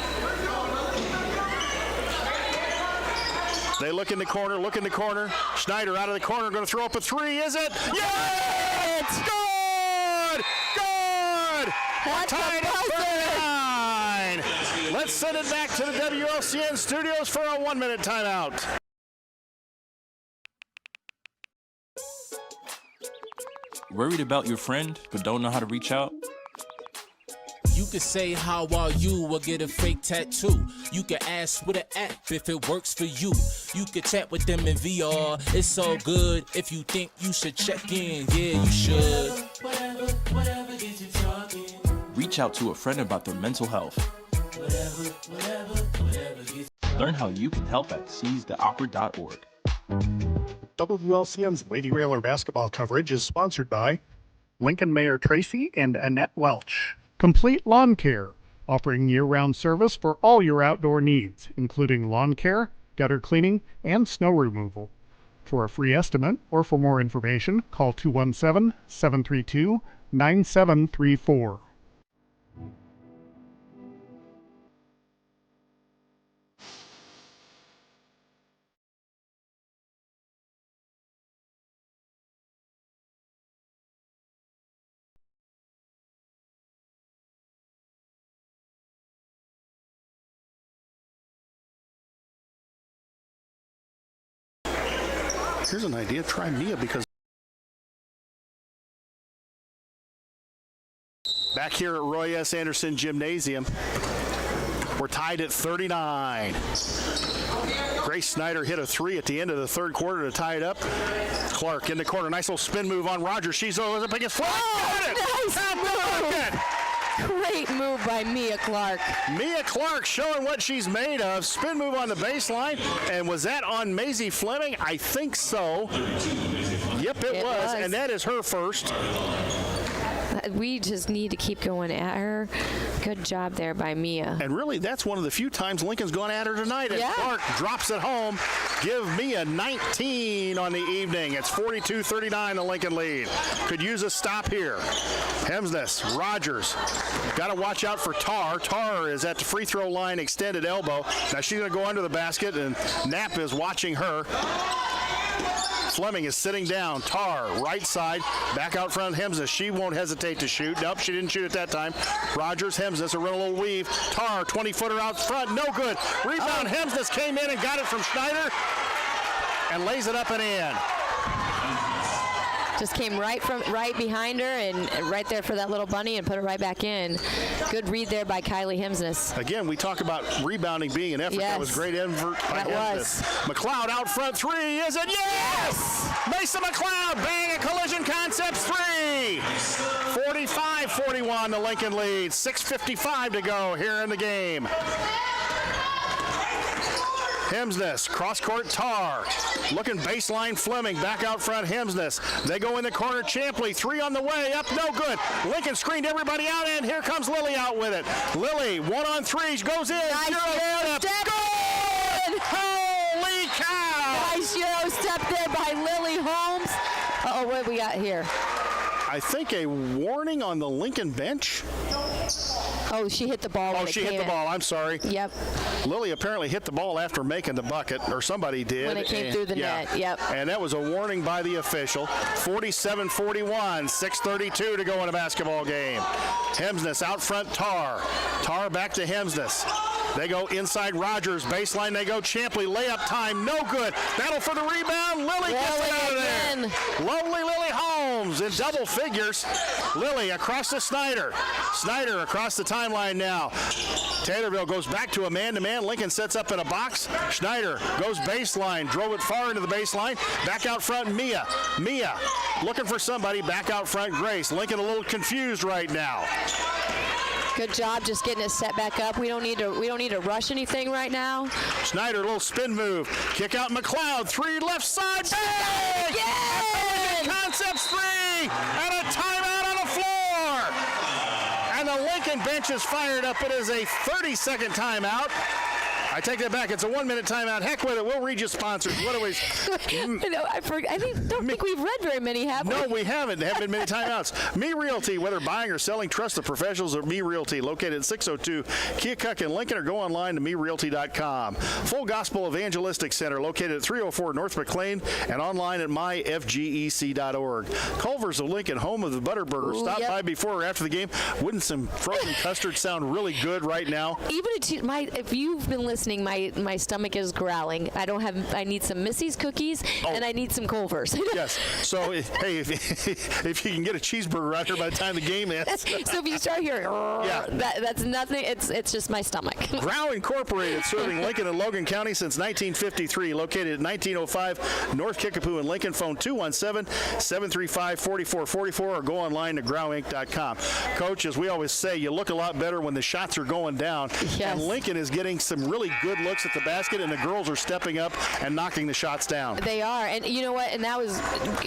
They look in the corner. Schneider out of the corner, going to throw up a 3. Is it? Yes! Good! Tied at 39. Let's send it back to the WLCN studios for a 1-minute timeout. Worried about your friend but don't know how to reach out? You could say how are you or get a fake tattoo. You could ask with an app if it works for you. You could chat with them in VR. It's all good if you think you should check in. Yeah, you should. Whatever gets you talking. Reach out to a friend about their mental health. Whatever gets. Learn how you can help at seizetheopera.org. WLCN's Lady Railer basketball coverage is sponsored by Lincoln Mayor Tracy and Annette Welch. Complete Lawn Care, offering year-round service for all your outdoor needs, including lawn care, gutter cleaning, and snow removal. For a free estimate or for more information, call 217-732-9734. Here's an idea. Try Mia because back here at Roy S. Anderson Gymnasium, we're tied at 39. Grace Snyder hit a 3 at the end of the third quarter to tie it up. Clark in the corner. Nice little spin move on Rogers. She's up against flat. Oh, nice move. Great move by Mia Clark. Mia Clark showing what she's made of. Spin move on the baseline. And was that on Maisie Fleming? I think so. Yep, it was. And that is her first. We just need to keep going at her. Good job there by Mia. And really, that's one of the few times Lincoln's gone at her tonight. And Clark drops it home. Give Mia 19 on the evening. It's 42-39, the Lincoln lead. Could use a stop here. Hemsness, Rogers. Got to watch out for Tar. Tar is at the free throw line, extended elbow. Now she's going to go under the basket, and Knapp is watching her. Fleming is sitting down. Tar, right side, back out front. Hemsness, she won't hesitate to shoot. Nope, she didn't shoot at that time. Rogers, Hemsness, a little weave. Tar, 20-footer out front, no good. Rebound, Hemsness came in and got it from Schneider and lays it up and in. Just came right behind her and right there for that little bunny and put it right back in. Good read there by Kylie Hemsness. Again, we talk about rebounding being an effort. Yes. That was great effort by Hemsness. McLeod out front, 3, is it? Yes! Mason McLeod, bang, a Collision Concepts 3. 45-41, the Lincoln lead. 6:55 to go here in the game. Hemsness, cross-court Tar. Looking baseline Fleming, back out front Hemsness. They go in the corner, Champley, 3 on the way, up, no good. Lincoln screened everybody out, and here comes Lily out with it. Lily, 1-on-3, goes in. Nice Euro step. Good! Holy cow! Nice Euro step there by Lily Holmes. Uh-oh, what do we got here? I think a warning on the Lincoln bench. Oh, she hit the ball. Oh, she hit the ball. I'm sorry. Yep. Lily apparently hit the ball after making the bucket, or somebody did. When it came through the net, yep. And that was a warning by the official. 47-41, 6:32 to go in a basketball game. Hemsness out front, Tar. Tar back to Hemsness. They go inside Rogers, baseline, they go Champley, layup time, no good. Battle for the rebound, Lily gets it out of there. Lovely Lily Holmes in double figures. Lily across to Snyder. Snyder across the timeline now. Taylorville goes back to a man-to-man. Lincoln sets up in a box. Schneider goes baseline, drove it far into the baseline. Back out front, Mia. Mia looking for somebody, back out front, Grace. Lincoln a little confused right now. Good job just getting it set back up. We don't need to rush anything right now. Schneider, a little spin move. Kick out McLeod, 3 left side. Bang! Again! Concepts 3 and a timeout on the floor. And the Lincoln bench is fired up. It is a 30-second timeout. I take that back. It's a 1-minute timeout. Heck with it. We'll read you sponsors. What do we? No, I don't think we've read very many, have we? No, we haven't. There haven't been many timeouts. Me Realty, whether buying or selling, trust the professionals of Me Realty, located at 602 Keokuk in Lincoln, or go online to merealty.com. Full Gospel Evangelistic Center, located at 304 North McLean, and online at myfgec.org. Culver's of Lincoln, home of the Butterburger. Stop by before or after the game. Wouldn't some frozen custard sound really good right now? Even if you've been listening listening, my stomach is growling. I need some Missy's cookies, and I need some Culver's. Yes. So, hey, if you can get a cheeseburger out here by the time the game ends. So if you start hearing, that's nothing. It's just my stomach. Grow Incorporated, serving Lincoln and Logan County since 1953. Located at 1905 North Kickapoo in Lincoln. Phone 217-735-4444 or go online to growinc.com. Coach, as we always say, you look a lot better when the shots are going down. Yes. And Lincoln is getting some really good looks at the basket, and the girls are stepping up and knocking the shots down. They are, and you know what? And that was,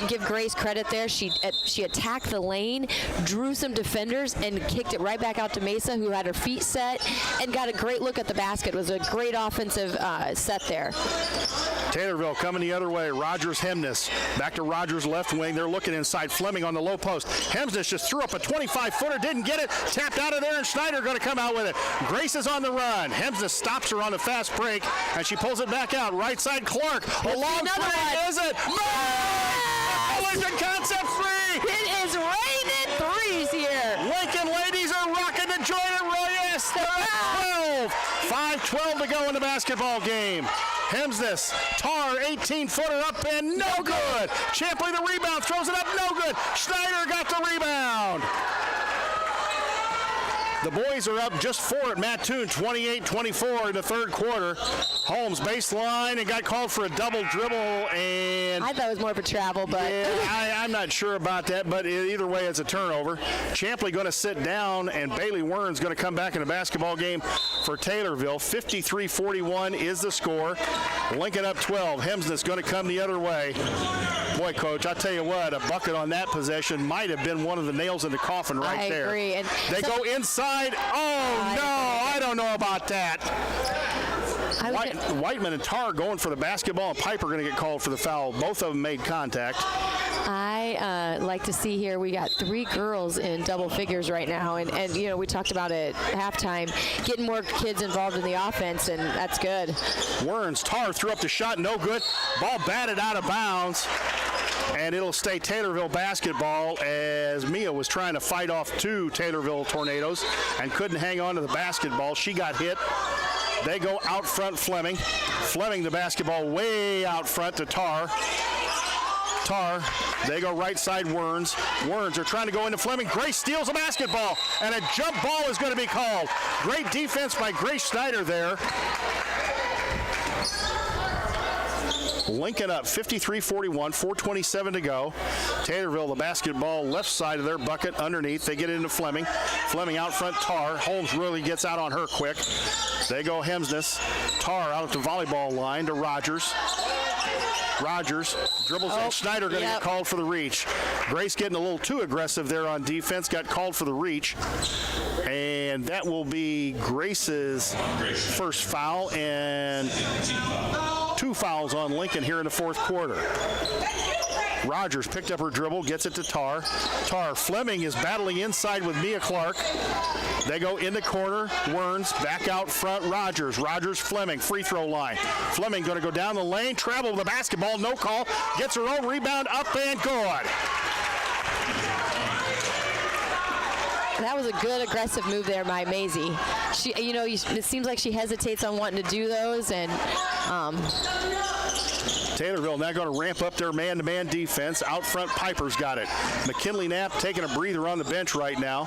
give Grace credit there. She attacked the lane, drew some defenders, and kicked it right back out to Mesa, who had her feet set and got a great look at the basket. It was a great offensive set there. Taylorville coming the other way. Rogers Hemnes back to Rogers left wing. They're looking inside. Fleming on the low post. Hemnes just threw up a 25-footer, didn't get it. Tapped out of there, and Schneider going to come out with it. Grace is on the run. Hemnes stops her on the fast break, and she pulls it back out. Right side, Clark. A long three, is it? Lincoln concept three. It is raining threes here. Lincoln ladies are rocking the joint at Royas. They're at 12. 5:12 to go in the basketball game. Hemsness, Tar, 18-footer up and no good. Champley the rebound, throws it up, no good. Schneider got the rebound. The boys are up just 4 at Mattoon, 28-24 in the third quarter. Holmes baseline and got called for a double dribble, and I thought it was more of a travel, but I'm not sure about that, but either way, it's a turnover. Champley going to sit down, and Bailey Wern's going to come back in the basketball game for Taylorville. 53-41 is the score. Lincoln up 12. Hemsness going to come the other way. Boy, Coach, I'll tell you what, a bucket on that possession might have been one of the nails in the coffin right there. I agree. And they go inside. Oh, no, I don't know about that. Whiteman and Tar going for the basketball, and Piper going to get called for the foul. Both of them made contact. I like to see here we got 3 girls in double figures right now, and you know, we talked about it at halftime, getting more kids involved in the offense, and that's good. Werns, Tar threw up the shot, no good. Ball batted out of bounds. And it'll stay Taylorville basketball as Mia was trying to fight off 2 Taylorville Tornadoes and couldn't hang on to the basketball. She got hit. They go out front, Fleming. Fleming the basketball way out front to Tar. Tar, they go right side, Werns. Werns are trying to go into Fleming. Grace steals the basketball, and a jump ball is going to be called. Great defense by Grace Schneider there. Lincoln up 53-41, 4:27 to go. Taylorville, the basketball left side of their bucket underneath. They get into Fleming. Fleming out front, Tar. Holmes really gets out on her quick. They go Hemsness. Tar out at the volleyball line to Rogers. Rogers dribbles and Schneider going to get called for the reach. Grace getting a little too aggressive there on defense, got called for the reach. And that will be Grace's first foul, and 2 fouls on Lincoln here in the fourth quarter. Rogers picked up her dribble, gets it to Tar. Tar, Fleming is battling inside with Mia Clark. They go in the corner. Werns back out front. Rogers, Fleming, free throw line. Fleming going to go down the lane, travel with the basketball, no call. Gets her own rebound, up and good. That was a good aggressive move there by Maisie. She, you know, it seems like she hesitates on wanting to do those, and Taylorville now going to ramp up their man-to-man defense. Out front, Piper's got it. McKinley Knapp taking a breather on the bench right now.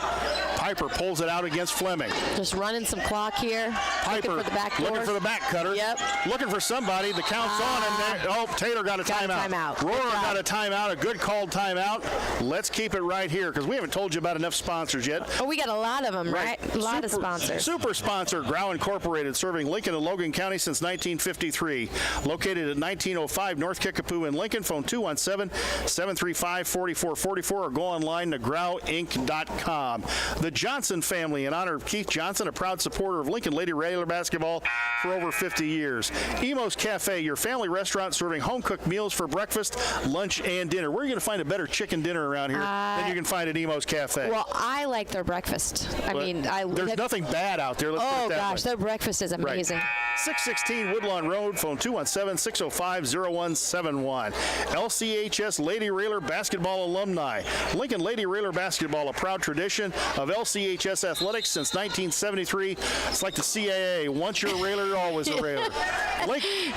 Piper pulls it out against Fleming. Just running some clock here. Piper looking for the back door. Looking for the back cutter. Yep. Looking for somebody. The count's on, and Taylor got a timeout. Rohrer got a timeout, a good called timeout. Let's keep it right here because we haven't told you about enough sponsors yet. Oh, we got a lot of them, right? A lot of sponsors. Super sponsor, Grow Incorporated, serving Lincoln and Logan County since 1953. Located at 1905 North Kickapoo in Lincoln. Phone 217-735-4444 or go online to growinc.com. The Johnson family, in honor of Keith Johnson, a proud supporter of Lincoln Lady Regular basketball for over 50 years. Emo's Cafe, your family restaurant serving home-cooked meals for breakfast, lunch, and dinner. Where are you going to find a better chicken dinner around here than you can find at Emo's Cafe? Well, I like their breakfast. There's nothing bad out there. Let's put it that way. Their breakfast is amazing. Right. 616 Woodlawn Road, phone 217-605-0171. LCHS Lady Railer basketball alumni. Lincoln Lady Railer basketball, a proud tradition of LCHS athletics since 1973. It's like the CAA. Once you're a railer, you're always a railer.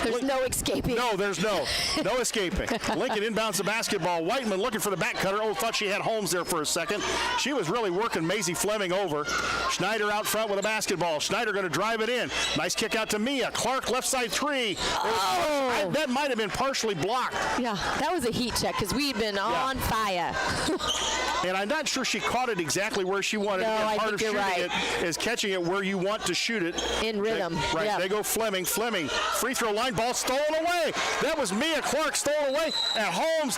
There's no escaping. No, there's no escaping. Lincoln inbounds the basketball. Whiteman looking for the back cutter. Oh, thought she had Holmes there for a second. She was really working Maisie Fleming over. Schneider out front with a basketball. Schneider going to drive it in. Nice kick out to Mia. Clark left side three. That might have been partially blocked. Yeah, that was a heat check because we'd been on fire. And I'm not sure she caught it exactly where she wanted it. I Part think of you're shooting right. it is catching it where you want to shoot it. In rhythm. They go Fleming. Fleming, free throw line, ball stolen away. That was Mia Clark stolen away. And Holmes,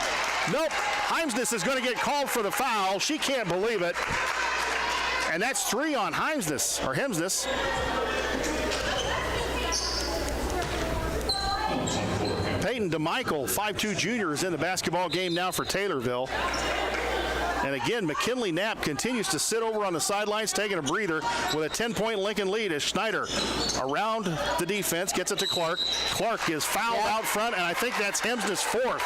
nope. Heimsness is going to get called for the foul. She can't believe it. And that's 3 on Hemsness. Peyton DeMichael, 5'2" junior, is in the basketball game now for Taylorville. And again, McKinley Knapp continues to sit over on the sidelines, taking a breather with a 10-point Lincoln lead as Schneider around the defense, gets it to Clark. Clark is fouled out front, and I think that's Hemsness' 4th.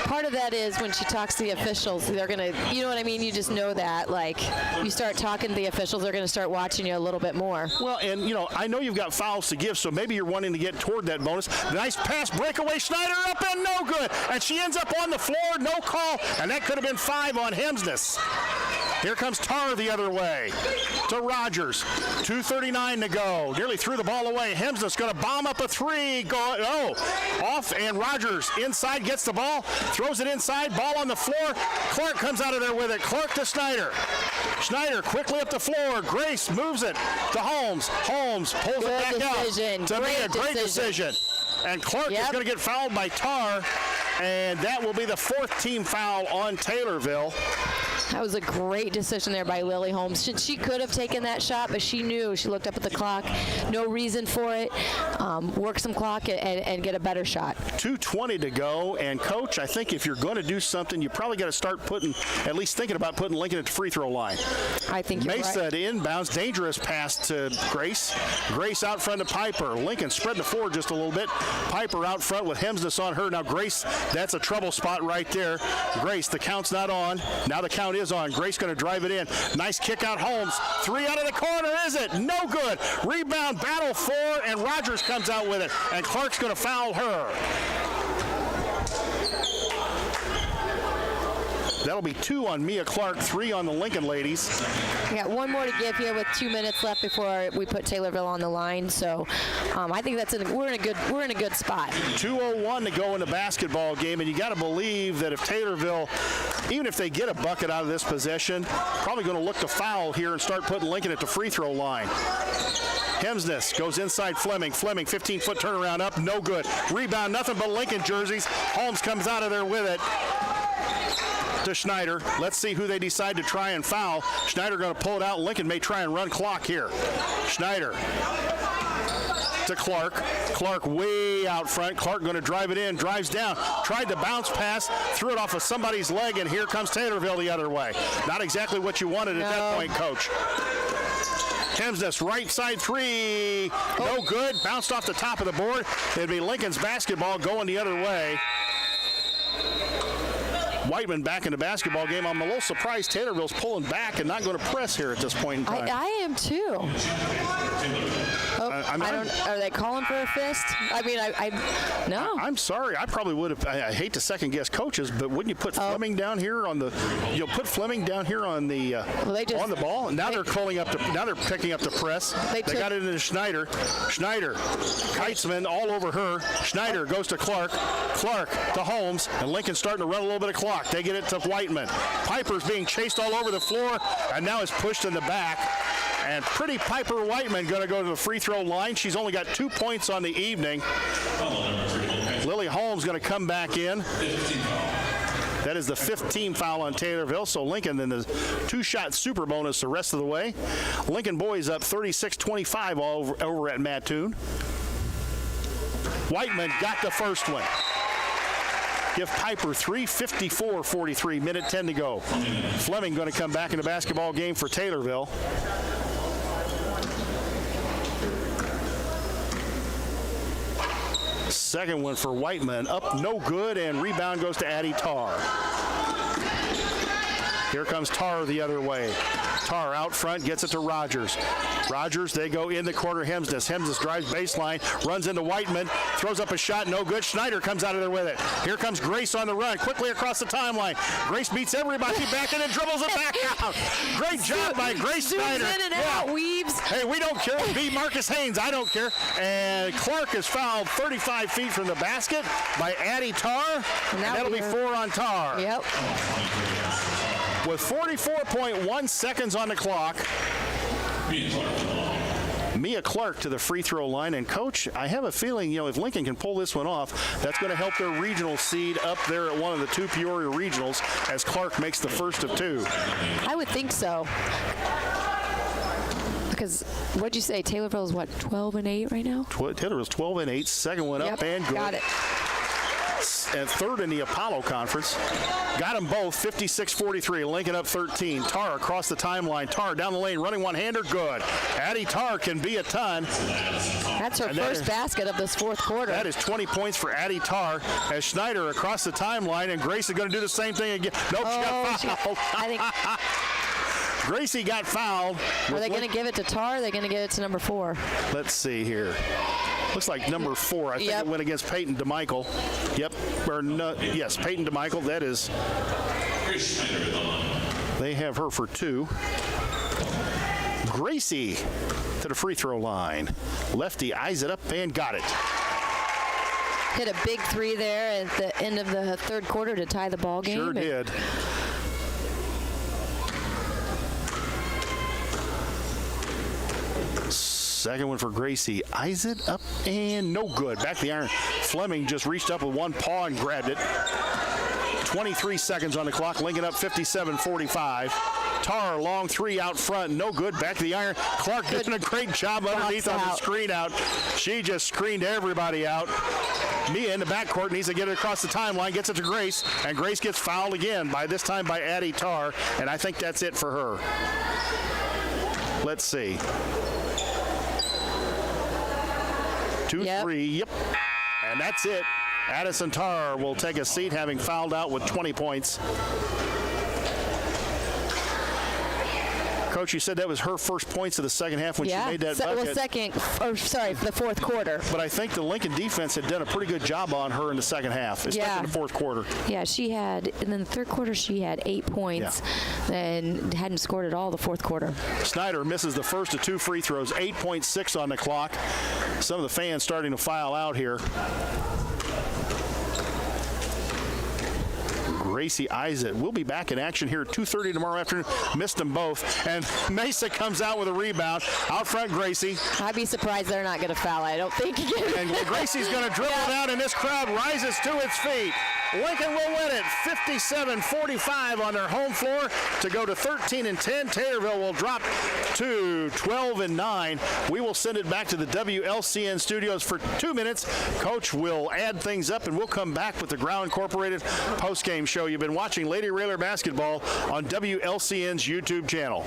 Part of that is when she talks to the officials, they're going to, you know what I mean? You just know that. Like, you start talking to the officials, they're going to start watching you a little bit more. Well, and, I know you've got fouls to give, so maybe you're wanting to get toward that bonus. Nice pass, breakaway, Schneider up and no good. And she ends up on the floor, no call, and that could have been 5 on Hemsness. Here comes Tar the other way to Rogers. 2:39 to go. Nearly threw the ball away. Hemsness going to bomb up a 3. Off, and Rogers inside gets the ball, throws it inside, ball on the floor. Clark comes out of there with it. Clark to Schneider. Schneider quickly up the floor. Grace moves it to Holmes. Holmes pulls it back out. To me, a great decision. And Clark is going to get fouled by Tar, and that will be the 4th team foul on Taylorville. That was a great decision there by Lily Holmes. She could have taken that shot, but she knew. She looked up at the clock. No reason for it. Work some clock and get a better shot. 2:20 to go. And, Coach, I think if you're going to do something, you probably got to start at least thinking about putting Lincoln at the free throw line. I think you're Mesa right. to inbounds. Dangerous pass to Grace. Grace out front to Piper. Lincoln spread the floor just a little bit. Piper out front with Hemsness on her. Now, Grace, that's a trouble spot right there. Grace, the count's not on. Now the count is on. Grace going to drive it in. Nice kick out Holmes. 3 out of the corner, is it? No good. Rebound, battle 4, and Rogers comes out with it. And Clark's going to foul her. That'll be 2 on Mia Clark, 3 on the Lincoln ladies. We got one more to give here with 2 minutes left before we put Taylorville on the line. So I think we're in a good spot. 2:01 to go in the basketball game, and you got to believe that if Taylorville, even if they get a bucket out of this possession, probably going to look to foul here and start putting Lincoln at the free throw line. Hemsness goes inside Fleming. Fleming, 15-foot turnaround up, no good. Rebound, nothing but Lincoln jerseys. Holmes comes out of there with it to Schneider. Let's see who they decide to try and foul. Schneider going to pull it out. Lincoln may try and run clock here. Schneider to Clark. Clark way out front. Clark going to drive it in, drives down, tried to bounce pass, threw it off of somebody's leg, and here comes Taylorville the other way. Not exactly what you wanted at that point, Coach. Hemsness, right side 3, no good. Bounced off the top of the board. It'd be Lincoln's basketball going the other way. Whiteman back in the basketball game. I'm a little surprised Taylorville's pulling back and not going to press here at this point in time. I am too. Are they calling for a fist? I mean, no. I'm sorry. I probably would have. I hate to second guess coaches, but wouldn't you put Fleming down here on the? You'll put Fleming down here on the on the ball. Now they're calling up. Now they're picking up the press. They got it into Schneider. Schneider, Keitzman all over her. Schneider goes to Clark. Clark to Holmes, and Lincoln's starting to run a little bit of clock. They get it to Whiteman. Piper's being chased all over the floor, and now is pushed in the back. And pretty Piper Whiteman going to go to the free throw line. She's only got 2 points on the evening. Lily Holmes going to come back in. That is the 5th team foul on Taylorville. So Lincoln in the 2-shot super bonus the rest of the way. Lincoln boys up 36-25 over at Mattoon. Whiteman got the first one. Give Piper 3:54:43, minute 10 to go. Fleming going to come back in the basketball game for Taylorville. Second one for Whiteman. Up, no good, and rebound goes to Addie Tarr. Here comes Tarr the other way. Tarr out front, gets it to Rogers. Rogers, they go in the corner. Hemsness drives baseline, runs into Whiteman, throws up a shot, no good. Schneider comes out of there with it. Here comes Grace on the run, quickly across the timeline. Grace beats everybody back and then dribbles it back out. Great job by Grace Schneider. In and out, weaves. Hey, we don't care. Be Marcus Haynes, I don't care. And Clark is fouled 35 feet from the basket by Addie Tarr. And that'll be 4 on Tarr. Yep. With 44.1 seconds on the clock, Mia Clark to the free throw line. And, Coach, I have a feeling, if Lincoln can pull this one off, that's going to help their regional seed up there at one of the 2 Peoria regionals as Clark makes the first of 2. I would think so. Because, what'd you say, Taylorville is what, 12-8 right now? Taylorville's 12-8, second one up and good. Got it. And third in the Apollo Conference. Got them both, 56-43. Lincoln up 13. Tarr across the timeline. Tarr down the lane, running one-hander, good. Addie Tarr can be a ton. That's her first basket of this fourth quarter. That is 20 points for Addie Tarr as Schneider across the timeline, and Grace is going to do the same thing again. Nope, she got fouled. I think Gracie got fouled. Are they going to give it to Tarr? Or are they going to give it to number 4? Let's see here. Looks like number 4. I think it went against Peyton DeMichael. Yep. Or no, yes, Peyton DeMichael. That is. They have her for 2. Gracie to the free throw line. Lefty eyes it up and got it. Hit a big 3 there at the end of the third quarter to tie the ball game. Sure did. Second one for Gracie. Eyes it up and no good. Back the iron. Fleming just reached up with one paw and grabbed it. 23 seconds on the clock. Lincoln up 57-45. Tarr, long 3 out front. No good. Back to the iron. Clark doing a great job underneath on the screen out. She just screened everybody out. Mia in the backcourt needs to get it across the timeline. Gets it to Grace. And Grace gets fouled again, this time by Addie Tarr. And I think that's it for her. Let's see. 2-3, yep. And that's it. Addison Tarr will take a seat, having fouled out with 20 points. Coach, you said that was her first points of the second half when she made that bucket. The fourth quarter. But I think the Lincoln defense had done a pretty good job on her in the second half, especially in the fourth quarter. Yeah, she had, and then the third quarter she had 8 points and hadn't scored at all the fourth quarter. Snyder misses the first of 2 free throws, 8.6 on the clock. Some of the fans starting to file out here. Gracie eyes it. We'll be back in action here at 2:30 tomorrow afternoon. Missed them both. And Mesa comes out with a rebound. Out front, Gracie. I'd be surprised they're not going to foul. I don't think. And Gracie's going to dribble it out, and this crowd rises to its feet. Lincoln will win it 57-45 on their home floor to go to 13-10. Taylorville will drop to 12-9. We will send it back to the WLCN studios for 2 minutes. Coach will add things up, and we'll come back with the Ground Incorporated post-game show. You've been watching Lady Railer basketball on WLCN's YouTube channel.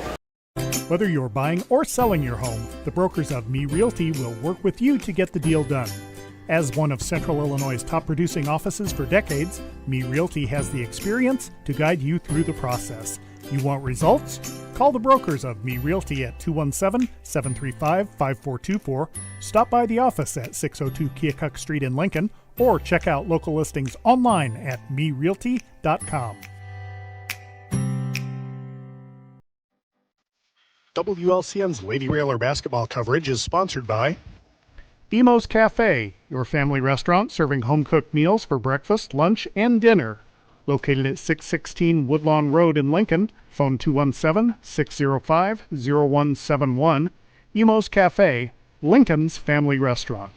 Whether you're buying or selling your home, the brokers of Me Realty will work with you to get the deal done. As one of Central Illinois' top producing offices for decades, Me Realty has the experience to guide you through the process. You want results? Call the brokers of Me Realty at 217-735-5424, stop by the office at 602 Keokuk Street in Lincoln, or check out local listings online at merealty.com. WLCN's Lady Railer basketball coverage is sponsored by Imo's Cafe, your family restaurant serving home-cooked meals for breakfast, lunch, and dinner. Located at 616 Woodlawn Road in Lincoln, phone 217-605-0171. Imo's Cafe, Lincoln's family restaurant.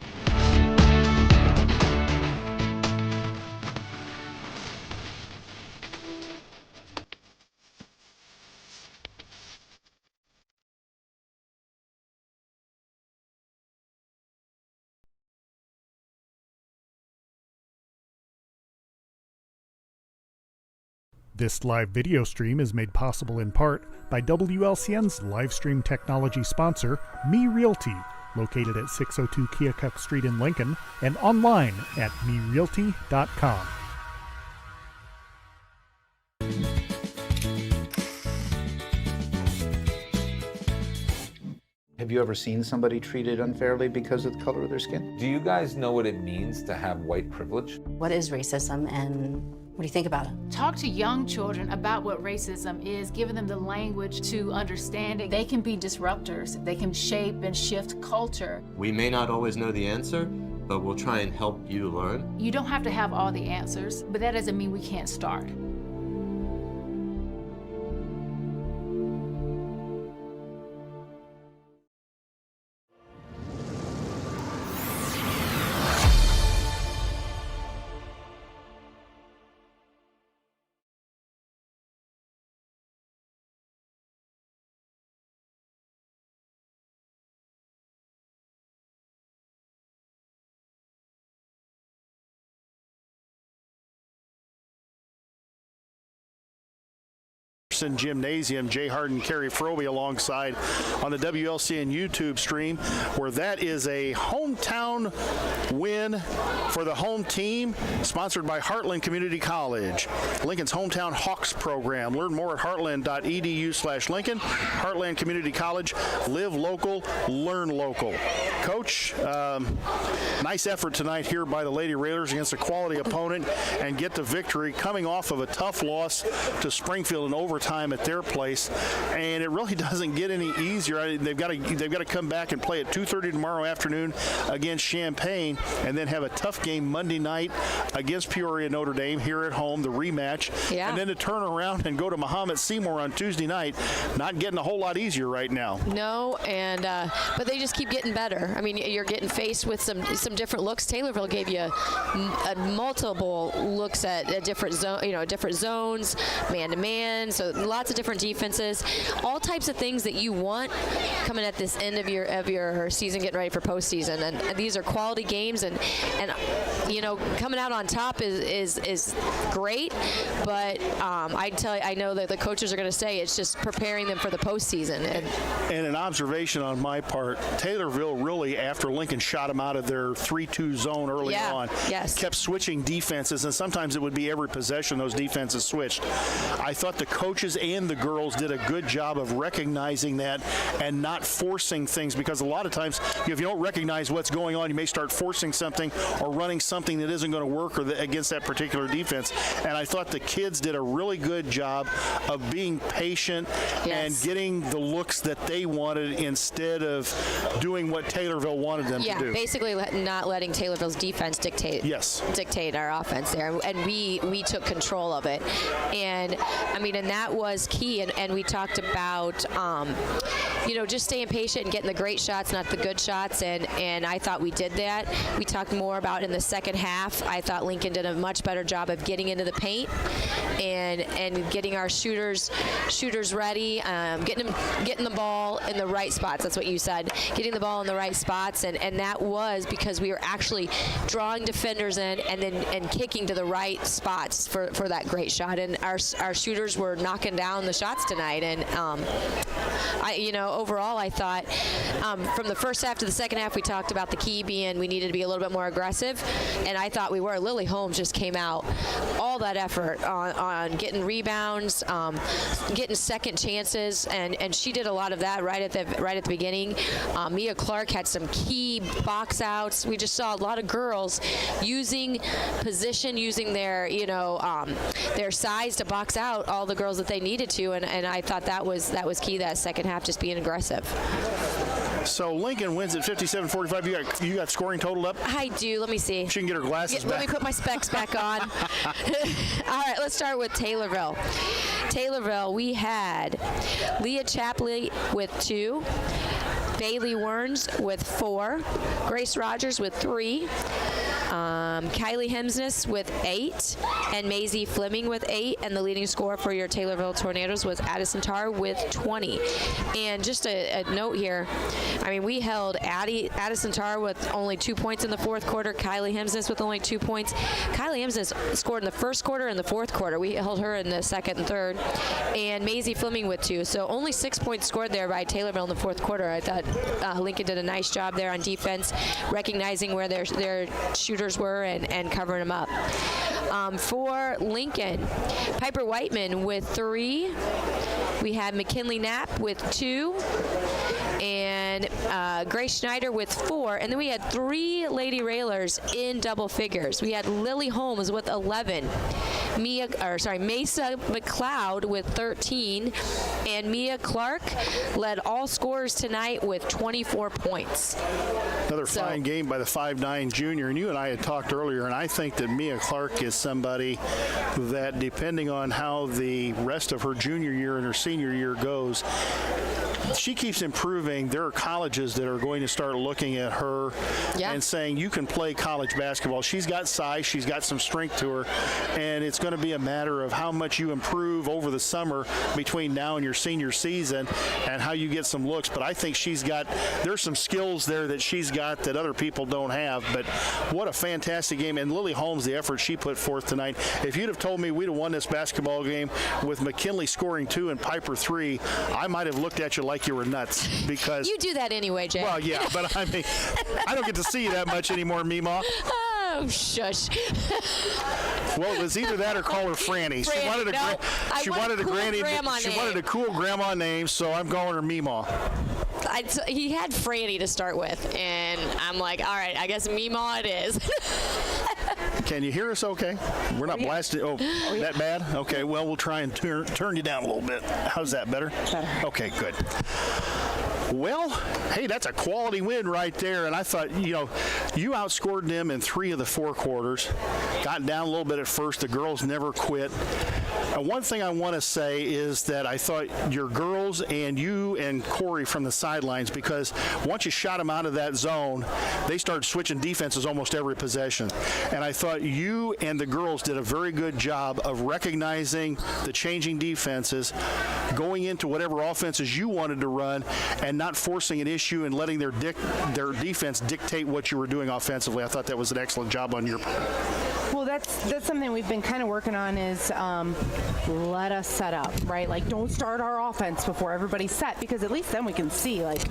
This live video stream is made possible in part by WLCN's live stream technology sponsor, Me Realty, located at 602 Keokuk Street in Lincoln, and online at merealty.com. Have you ever seen somebody treated unfairly because of the color of their skin? Do you guys know what it means to have white privilege? What is racism and what do you think about it? Talk to young children about what racism is, giving them the language to understand it. They can be disruptors. They can shape and shift culture. We may not always know the answer, but we'll try and help you learn. You don't have to have all the answers, but that doesn't mean we can't start. Gymnasium, Jay Harden, Kerry Frobe alongside on the WLCN YouTube stream, where that is a hometown win for the home team, sponsored by Heartland Community College, Lincoln's hometown Hawks program. Learn more at heartland.edu/Lincoln. Heartland Community College, live local, learn local. Coach, nice effort tonight here by the Lady Railers against a quality opponent and get the victory, coming off of a tough loss to Springfield in overtime at their place, and it really doesn't get any easier. They've got to come back and play at 2:30 tomorrow afternoon against Champaign, and then have a tough game Monday night against Peoria Notre Dame here at home, the rematch, and then to turn around and go to Muhammad Seymour on Tuesday night. Not getting a whole lot easier right now. No, and but they just keep getting better. I mean, you're getting faced with some different looks. Taylorville gave you multiple looks at different different zones, man-to-man. So lots of different defenses, all types of things that you want coming at this end of your season, getting ready for postseason. And these are quality games, and coming out on top is great. But I know that the coaches are going to say it's just preparing them for the postseason. And an observation on my part, Taylorville really, after Lincoln shot them out of their 3-2 zone early on, kept switching defenses, and sometimes it would be every possession those defenses switched. I thought the coaches and the girls did a good job of recognizing that and not forcing things, because a lot of times if you don't recognize what's going on, you may start forcing something or running something that isn't going to work against that particular defense. And I thought the kids did a really good job of being patient and getting the looks that they wanted instead of doing what Taylorville wanted them to do. Yeah, basically not letting Taylorville's defense dictate our offense there, and we took control of it. And I mean, and that was key. And we talked about just staying patient and getting the great shots, not the good shots, and I thought we did that. We talked more about in the second half. I thought Lincoln did a much better job of getting into the paint and getting our shooters ready, getting the ball in the right spots. That's what you said, getting the ball in the right spots, and that was because we were actually drawing defenders in and kicking to the right spots for that great shot. And our shooters were knocking down the shots tonight. And overall, I thought from the first half to the second half, we talked about the key being we needed to be a little bit more aggressive, and I thought we were. Lily Holmes just came out all that effort on getting rebounds, getting second chances, and she did a lot of that right at the beginning. Mia Clark had some key box outs. We just saw a lot of girls using position, using their size to box out all the girls that they needed to, and I thought that was key, that second half, just being aggressive. So Lincoln wins at 57-45. You got scoring totaled up? I do. Let me see. She can get her glasses back. Let me put my specs back on. All right, let's start with Taylorville. Taylorville, we had Leah Chapley with 2, Bailey Werns with 4, Grace Rogers with 3, Kylie Hemsness with 8 and Maisie Fleming with 8, and the leading scorer for your Taylorville Tornadoes was Addison Tarr with 20. And just a note here, I mean, we held Addison Tarr with only 2 points in the fourth quarter, Kylie Hemsness with only 2 points. Kylie Hemsness scored in the first quarter and the fourth quarter. We held her in the second and third, and Maisie Fleming with 2. So only 6 points scored there by Taylorville in the fourth quarter. I thought Lincoln did a nice job there on defense, recognizing where their shooters were and covering them up. For Lincoln, Piper Whiteman with 3. We had McKinley Knapp with 2. And Grace Schneider with 4. And then we had 3 Lady Railers in double figures. We had Lily Holmes with 11. Mesa McLeod with 13. And Mia Clark led all scorers tonight with 24 points. Another fine game by the 5'9" junior. And you and I had talked earlier, and I think that Mia Clark is somebody that, depending on how the rest of her junior year and her senior year goes, she keeps improving. There are colleges that are going to start looking at her and saying, you can play college basketball. She's got size, she's got some strength to her, and it's going to be a matter of how much you improve over the summer between now and your senior season and how you get some looks. But I think there's some skills there that she's got that other people don't have. But what a fantastic game. And Lily Holmes, the effort she put forth tonight. If you'd have told me we'd have won this basketball game with McKinley scoring 2 and Piper 3, I might have looked at you like you were nuts, because you do that anyway, Jay. Well, yeah, but I mean, I don't get to see you that much anymore, Meemaw. Oh, shush. Well, it was either that or call her Franny. She wanted a cool grandma name, so I'm calling her Meemaw. He had Franny to start with, and I'm like, all right, I guess Meemaw it is. Can you hear us okay? We're not blasted. Oh, that bad? Okay, well, we'll try and turn you down a little bit. How's that, better? Better. Okay, good. Well, hey, that's a quality win right there. And I thought, you outscored them in 3 of the 4 quarters. Got down a little bit at first. The girls never quit. And one thing I want to say is that I thought your girls and you and Corey from the sidelines, because once you shot them out of that zone, they started switching defenses almost every possession. And I thought you and the girls did a very good job of recognizing the changing defenses, going into whatever offenses you wanted to run, and not forcing an issue and letting their defense dictate what you were doing offensively. I thought that was an excellent job on your part. Well, that's something we've been kind of working on is let us set up, right? Like, don't start our offense before everybody's set, because at least then we can see, like,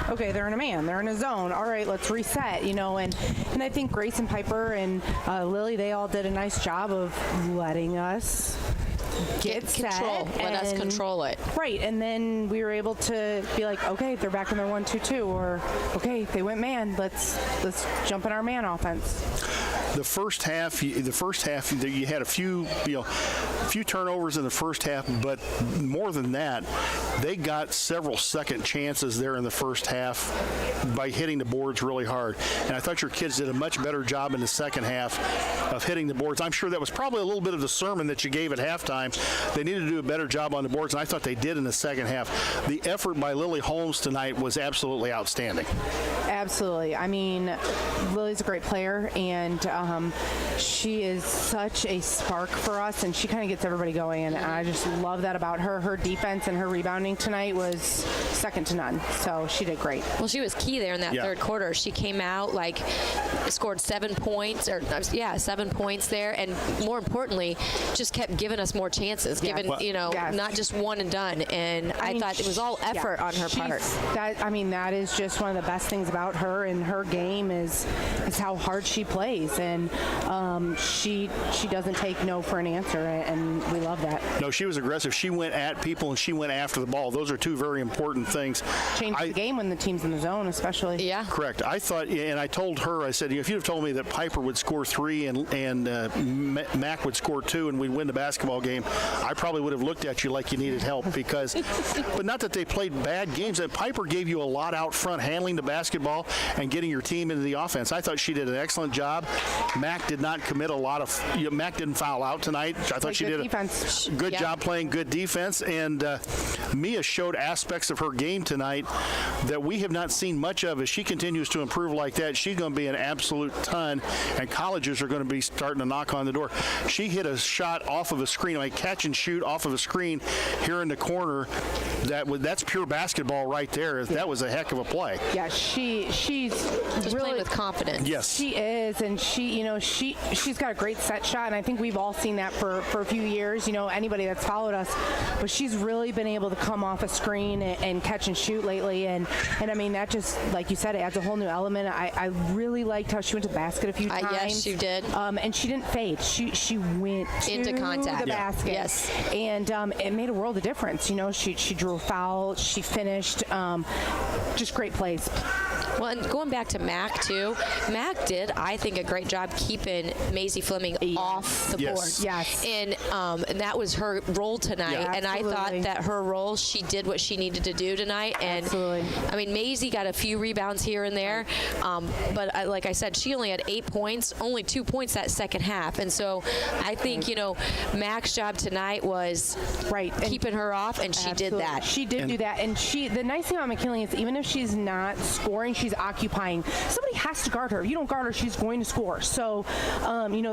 okay, they're in a man, they're in a zone. All right, let's reset, and I think Grace and Piper and Lily, they all did a nice job of letting us get set. Let us control it. Right, and then we were able to be like, okay, they're back in their 1-2-2, or okay, they went man. Let's jump in our man offense. The first half, you had a few turnovers in the first half, but more than that, they got several second chances there in the first half by hitting the boards really hard. And I thought your kids did a much better job in the second half of hitting the boards. I'm sure that was probably a little bit of the sermon that you gave at halftime. They needed to do a better job on the boards, and I thought they did in the second half. The effort by Lily Holmes tonight was absolutely outstanding. Absolutely. I mean, Lily's a great player, and she is such a spark for us, and she kind of gets everybody going, and I just love that about her. Her defense and her rebounding tonight was second to none, so she did great. Well, she was key there in that third quarter. She came out, scored 7 points, 7 points there, and more importantly, just kept giving us more chances, not just one and done, and I thought it was all effort on her part. That is just one of the best things about her and her game is how hard she plays, and she doesn't take no for an answer, and we love that. No, she was aggressive. She went at people and she went after the ball. Those are 2 very important things. Changed the game when the team's in the zone, especially. Yeah. Correct. I thought, and I told her, I said, if you'd have told me that Piper would score 3 and Mac would score 2 and we'd win the basketball game, I probably would have looked at you like you needed help, because, but not that they played bad games. And Piper gave you a lot out front, handling the basketball and getting your team into the offense. I thought she did an excellent job. Mac did not commit a lot of, Mac didn't foul out tonight. I thought she did a good job playing good defense. And Mia showed aspects of her game tonight that we have not seen much of. As she continues to improve like that, she's going to be an absolute ton, and colleges are going to be starting to knock on the door. She hit a shot off of a screen, like catch and shoot off of a screen here in the corner. That's pure basketball right there. That was a heck of a play. Yeah, she's just really playing with confidence. Yes, she is, and she's got a great set shot, and I think we've all seen that for a few years. Anybody that's followed us, but she's really been able to come off a screen and catch and shoot lately, and I mean that just, like you said, it adds a whole new element. I really liked how she went to the basket a few times. Yes, she did. And she didn't fade. She went into contact. The basket. Yes, and it made a world of difference. She drew a foul. She finished. Just great plays. Well, and going back to Mac, too, Mac did, I think, a great job keeping Maisie Fleming off the board. Yes. And that was her role tonight. Yeah, and I thought that her role, she did what she needed to do tonight. And absolutely. I mean, Maisie got a few rebounds here and there. But like I said, she only had 8 points, only 2 points that second half. And so I think, Mac's job tonight was keeping her off, and she did that. She did do that. And the nice thing about McKinley is even if she's not scoring, she's occupying. Somebody has to guard her. If you don't guard her, she's going to score. So,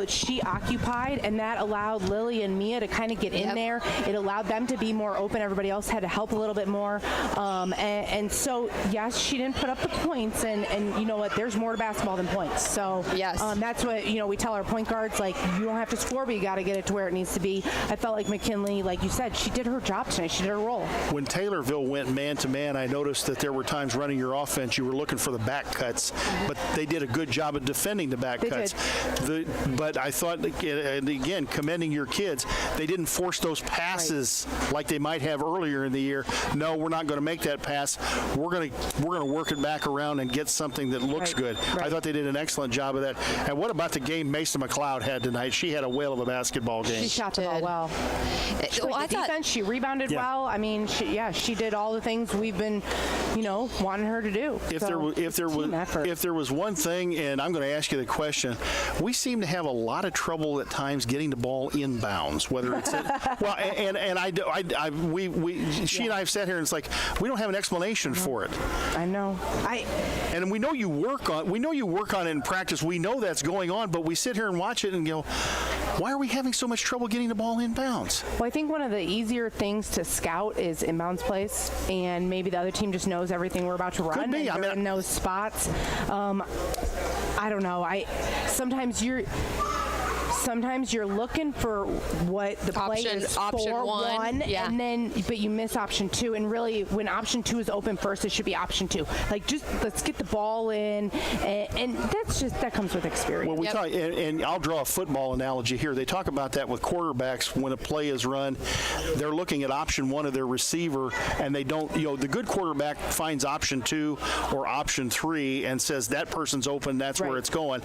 she occupied, and that allowed Lily and Mia to kind of get in there. It allowed them to be more open. Everybody else had to help a little bit more. And so, yes, she didn't put up the points, and you know what? There's more to basketball than points. So, yes. That's what, we tell our point guards, like, you don't have to score, but you got to get it to where it needs to be. I felt like McKinley, like you said, she did her job tonight. She did her role. When Taylorville went man-to-man, I noticed that there were times running your offense, you were looking for the back cuts, but they did a good job of defending the back cuts. But I thought, and again, commending your kids, they didn't force those passes like they might have earlier in the year. No, we're not going to make that pass. We're going to work it back around and get something that looks good. I thought they did an excellent job of that. And what about the game Mason McLeod had tonight? She had a whale of a basketball game. She shot the ball well. Defense, she rebounded well. I mean, she did all the things we've been, wanting her to do. If there was one thing, and I'm going to ask you the question, we seem to have a lot of trouble at times getting the ball inbounds. Whether it's she and I have sat here and it's like we don't have an explanation for it. I know. And we know you work on it in practice. We know that's going on, but we sit here and watch it and go, why are we having so much trouble getting the ball inbounds? Well, I think one of the easier things to scout is inbounds plays, and maybe the other team just knows everything we're about to run. Could be. And they're in those spots. I don't know. Sometimes you're looking for what the play is option for one, but you miss option two. And really, when option two is open first, it should be option two. Like, just let's get the ball in, and that comes with experience. Well, we talk, and I'll draw a football analogy here. They talk about that with quarterbacks when a play is run. They're looking at option one of their receiver, and they don't. The good quarterback finds option two or option three and says that person's open. That's where it's going.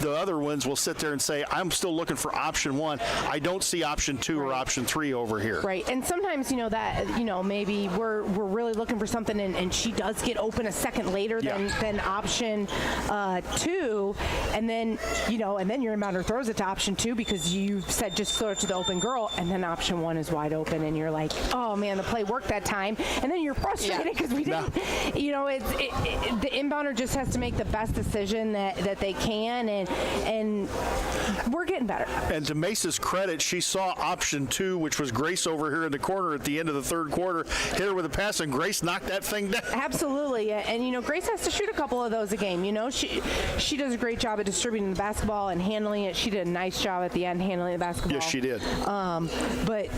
The other ones will sit there and say, I'm still looking for option one. I don't see option two or option three over here. Right. And sometimes, maybe we're really looking for something and she does get open a second later than option two. And then, and then your inbounder throws it to option two because you said just throw it to the open girl. And then option one is wide open and you're like, oh man, the play worked that time. And then you're frustrated because we didn't, the inbounder just has to make the best decision that they can. And we're getting better. And to Mesa's credit, she saw option two, which was Grace over here in the corner at the end of the third quarter, hit her with a pass, and Grace knocked that thing down. Absolutely. And, Grace has to shoot a couple of those a game. She does a great job at distributing the basketball and handling it. She did a nice job at the end handling the basketball. Yes, she did. But,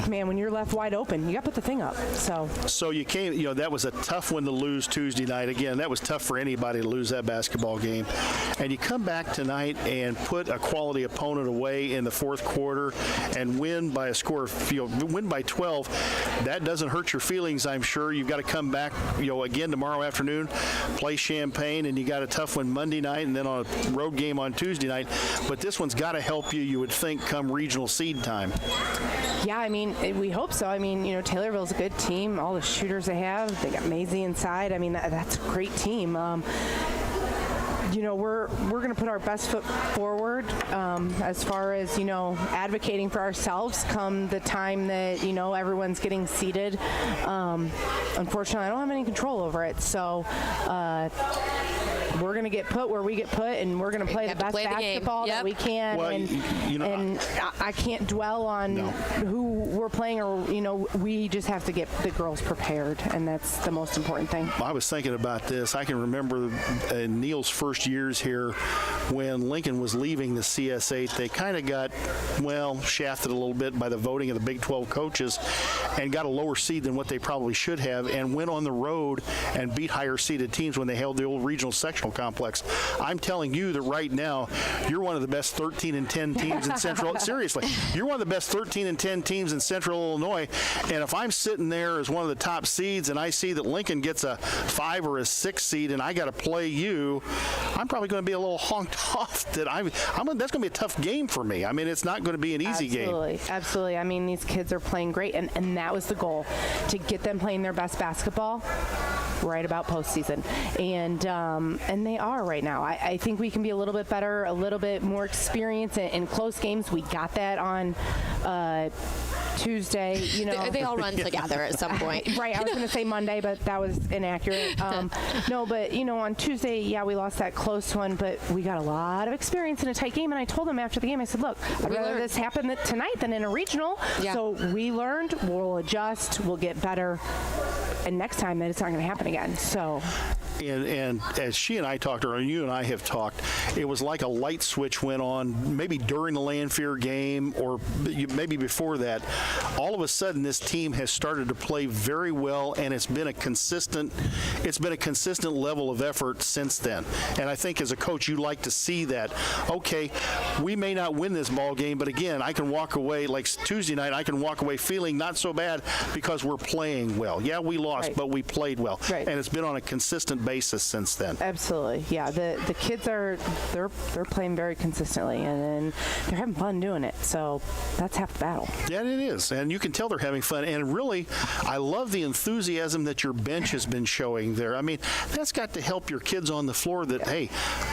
man, when you're left wide open, you got to put the thing up. So you came, that was a tough one to lose Tuesday night. Again, that was tough for anybody to lose that basketball game. And you come back tonight and put a quality opponent away in the fourth quarter and win by a score of, win by 12. That doesn't hurt your feelings, I'm sure. You've got to come back, again tomorrow afternoon, play Champaign, and you got a tough one Monday night and then on a road game on Tuesday night. But this one's got to help you would think, come regional seed time. Yeah, I mean, we hope so. I mean, Taylorville's a good team. All the shooters they have, they got Maisie inside. I mean, that's a great team. we're going to put our best foot forward as far as, advocating for ourselves come the time that, everyone's getting seated. Unfortunately, I don't have any control over it. So we're going to get put where we get put, and we're going to play the best basketball that we can. Well, and I can't dwell on who we're playing, or, we just have to get the girls prepared, and that's the most important thing. I was thinking about this. I can remember in Neil's first years here when Lincoln was leaving the CS8, they kind of got, shafted a little bit by the voting of the Big 12 coaches and got a lower seed than what they probably should have, and went on the road and beat higher seeded teams when they held the old regional sectional complex. I'm telling you that right now, you're one of the best 13-10 teams in Central. Seriously, you're one of the best 13-10 teams in Central Illinois. And if I'm sitting there as one of the top seeds and I see that Lincoln gets a 5 or a 6 seed and I got to play you, I'm probably going to be a little honked off that that's going to be a tough game for me. I mean, it's not going to be an easy game. Absolutely. I mean, these kids are playing great, and that was the goal, to get them playing their best basketball right about postseason, and they are right now. I think we can be a little bit better, a little bit more experienced in close games. We got that on Tuesday. They all run together at some point. Right. I was going to say Monday, but that was inaccurate. No, but on Tuesday, we lost that close one, but we got a lot of experience in a tight game. And I told them after the game, I said, look, I'd rather this happen tonight than in a regional. Yeah. So we learned, we'll adjust, we'll get better, and next time that it's not going to happen again. So. And as she and I talked, or you and I have talked, it was like a light switch went on, maybe during the Lanphier game or maybe before that. All of a sudden, this team has started to play very well, and it's been a consistent level of effort since then. And I think as a coach, you like to see that. Okay, we may not win this ball game, but again, I can walk away like Tuesday night. I can walk away feeling not so bad because we're playing well. Yeah, we lost, but we played well, and it's been on a consistent basis since then. Absolutely, yeah. The kids they're playing very consistently, and they're having fun doing it. So that's half the battle. Yeah, it is, and you can tell they're having fun. And really, I love the enthusiasm that your bench has been showing there. I mean, that's got to help your kids on the floor. That hey,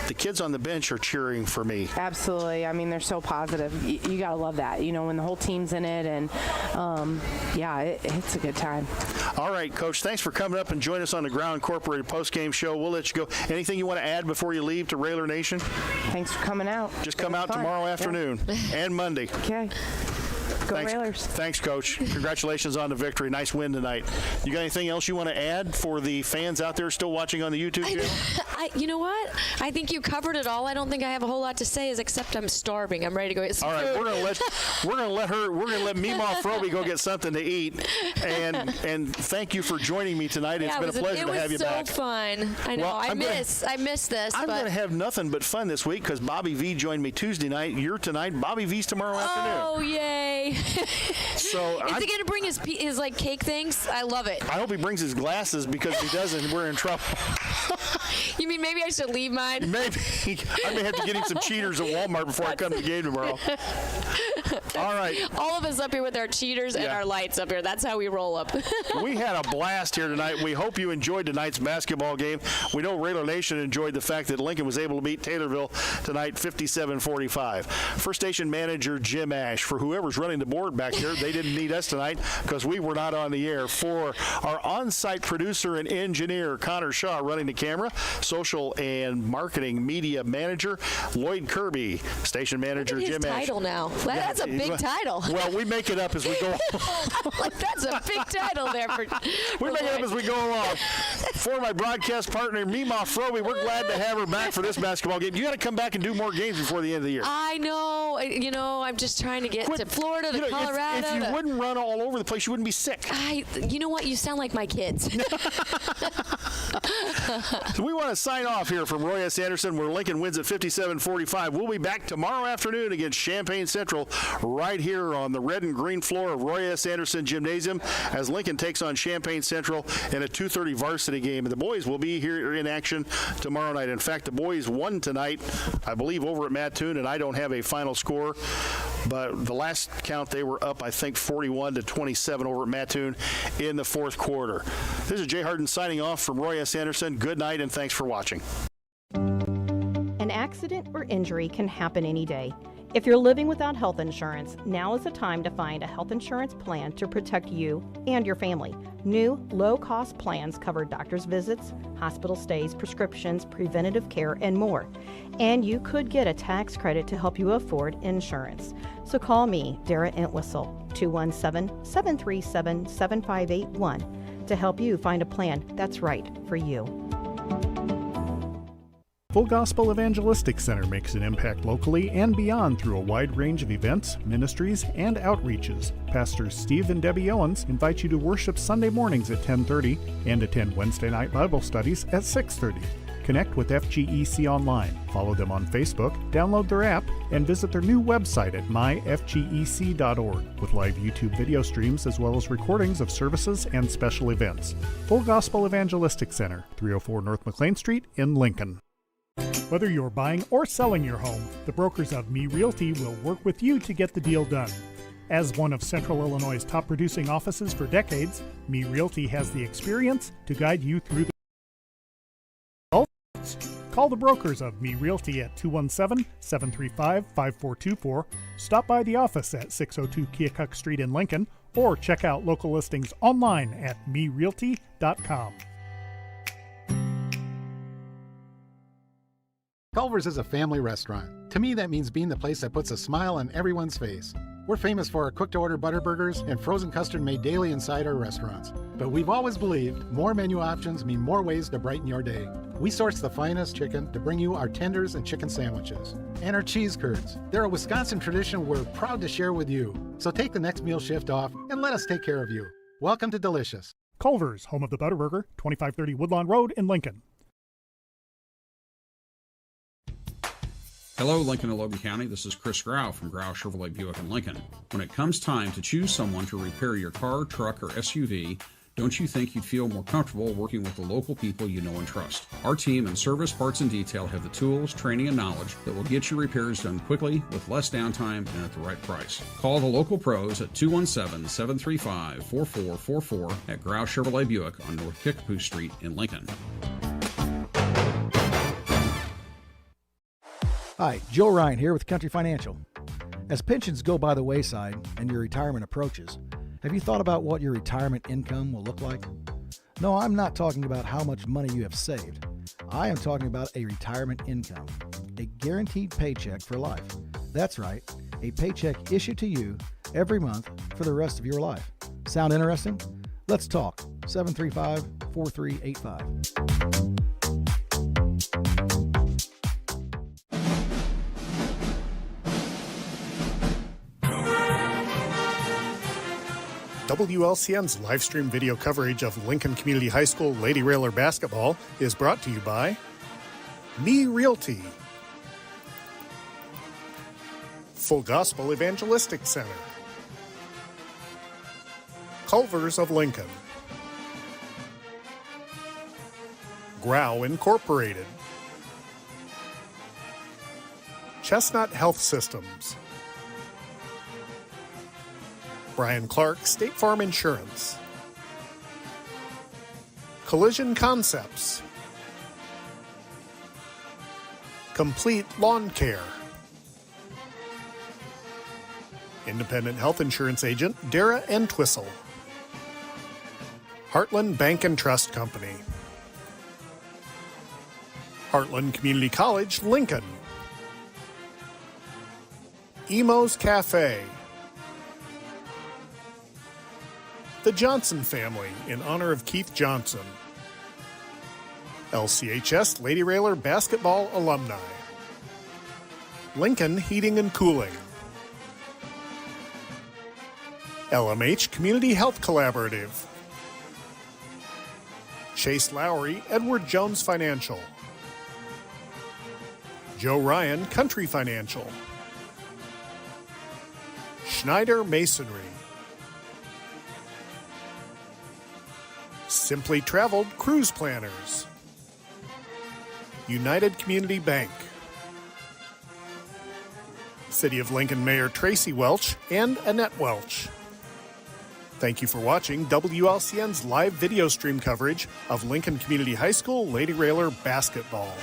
the kids on the bench are cheering for me. Absolutely. I mean, they're so positive. You gotta love that. When the whole team's in it, and it's a good time. All right, Coach. Thanks for coming up and joining us on the Ground Incorporated postgame show. We'll let you go. Anything you want to add before you leave to Railer Nation? Thanks for coming out. Just come out tomorrow afternoon and Monday. Okay. Go Railers. Thanks, Coach. Congratulations on the victory. Nice win tonight. You got anything else you want to add for the fans out there still watching on the YouTube channel? You know what? I think you covered it all. I don't think I have a whole lot to say, except I'm starving. I'm ready to go get some food. All right, we're gonna let Meemaw Froby go get something to eat. And thank you for joining me tonight. It's been a pleasure to have you back. It was so fun. I know. Well, I miss this. I'm going to have nothing but fun this week because Bobby V joined me Tuesday night. You're tonight. Bobby V's tomorrow afternoon. Oh, yay. So is he going to bring his like cake things? I love it. I hope he brings his glasses because if he doesn't, we're in trouble. You mean maybe I should leave mine? Maybe. I may have to get him some cheaters at Walmart before I come to the game tomorrow. All right. All of us up here with our cheaters and our lights up here. That's how we roll up. We had a blast here tonight. We hope you enjoyed tonight's basketball game. We know Railer Nation enjoyed the fact that Lincoln was able to beat Taylorville tonight 57-45. First station manager Jim Ash. For whoever's running the board back there, they didn't need us tonight because we were not on the air. For our on-site producer and engineer, Connor Shaw, running the camera, social and marketing media manager, Lloyd Kirby, station manager Jim Ash. Title now. That's a big title. Well, we make it up as we go. Like that's a big title there for. We make it up as we go along. For my broadcast partner, Meemaw Froby, we're glad to have her back for this basketball game. You got to come back and do more games before the end of the year. I know. I'm just trying to get to Florida, to Colorado. If you wouldn't run all over the place, you wouldn't be sick. You know what? You sound like my kids. So we want to sign off here from Roy S. Anderson, where Lincoln wins at 57-45. We'll be back tomorrow afternoon against Champaign Central right here on the red and green floor of Roy S. Anderson Gymnasium as Lincoln takes on Champaign Central in a 2:30 varsity game. And the boys will be here in action tomorrow night. In fact, the boys won tonight, I believe, over at Mattoon, and I don't have a final score. But the last count, they were up, I think, 41-27 over at Mattoon in the fourth quarter. This is Jay Harden signing off from Roy S. Anderson. Good night, and thanks for watching. accident or injury can happen any day. If you're living without health insurance, now is the time to find a health insurance plan to protect you and your family. New, low-cost plans cover doctor's visits, hospital stays, prescriptions, preventative care, and more. And you could get a tax credit to help you afford insurance. So call me, Dara Entwistle, 217-737-7581 to help you find a plan that's right for you. Full Gospel Evangelistic Center makes an impact locally and beyond through a wide range of events, ministries, and outreaches. Pastors Steve and Debbie Owens invite you to worship Sunday mornings at 10:30 and attend Wednesday night Bible studies at 6:30. Connect with FGEC online, follow them on Facebook, download their app, and visit their new website at myfgec.org with live YouTube video streams as well as recordings of services and special events. Full Gospel Evangelistic Center, 304 North McLean Street in Lincoln. Whether you're buying or selling your home, the brokers of Me Realty will work with you to get the deal done. As one of Central Illinois' top producing offices for decades, Me Realty has the experience to guide you through the Call the brokers of Me Realty at 217-735-5424, stop by the office at 602 Keokuk Street in Lincoln, or check out local listings online at merealty.com. Culver's is a family restaurant. To me, that means being the place that puts a smile on everyone's face. We're famous for our cooked-to-order butter burgers and frozen custard made daily inside our restaurants. But we've always believed more menu options mean more ways to brighten your day. We source the finest chicken to bring you our tenders and chicken sandwiches. And our cheese curds. They're a Wisconsin tradition we're proud to share with you. So take the next meal shift off and let us take care of you. Welcome to Delicious. Culver's, home of the Butterburger, 2530 Woodlawn Road in Lincoln. Hello, Lincoln and Logan County. This is Chris Grau from Grau Chevrolet Buick in Lincoln. When it comes time to choose someone to repair your car, truck, or SUV, don't you think you'd feel more comfortable working with the local people you know and trust? Our team in service, parts, and detail have the tools, training, and knowledge that will get your repairs done quickly with less downtime and at the right price. Call the local pros at 217-735-4444 at Grau Chevrolet Buick on North Kickapoo Street in Lincoln. Hi, Joe Ryan here with Country Financial. As pensions go by the wayside and your retirement approaches, have you thought about what your retirement income will look like? No, I'm not talking about how much money you have saved. I am talking about a retirement income, a guaranteed paycheck for life. That's right, a paycheck issued to you every month for the rest of your life. Sound interesting? Let's talk. 735-4385. WLCN's live stream video coverage of Lincoln Community High School Lady Railer basketball is brought to you by Me Realty, Full Gospel Evangelistic Center, Culver's of Lincoln, Grau Incorporated, Chestnut Health Systems, Brian Clark State Farm Insurance, Collision Concepts, Complete Lawn Care, Independent Health Insurance Agent Dara Entwistle, Heartland Bank and Trust Company, Heartland Community College, Lincoln, Emo's Cafe, The Johnson Family in honor of Keith Johnson, LCHS Lady Railer Basketball Alumni, Lincoln Heating and Cooling, LMH Community Health Collaborative, Chase Lowry Edward Jones Financial, Joe Ryan Country Financial, Schneider Masonry, Simply Traveled Cruise Planners, United Community Bank, City of Lincoln Mayor Tracy Welch and Annette Welch. Thank you for watching WLCN's live video stream coverage of Lincoln Community High School Lady Railer basketball.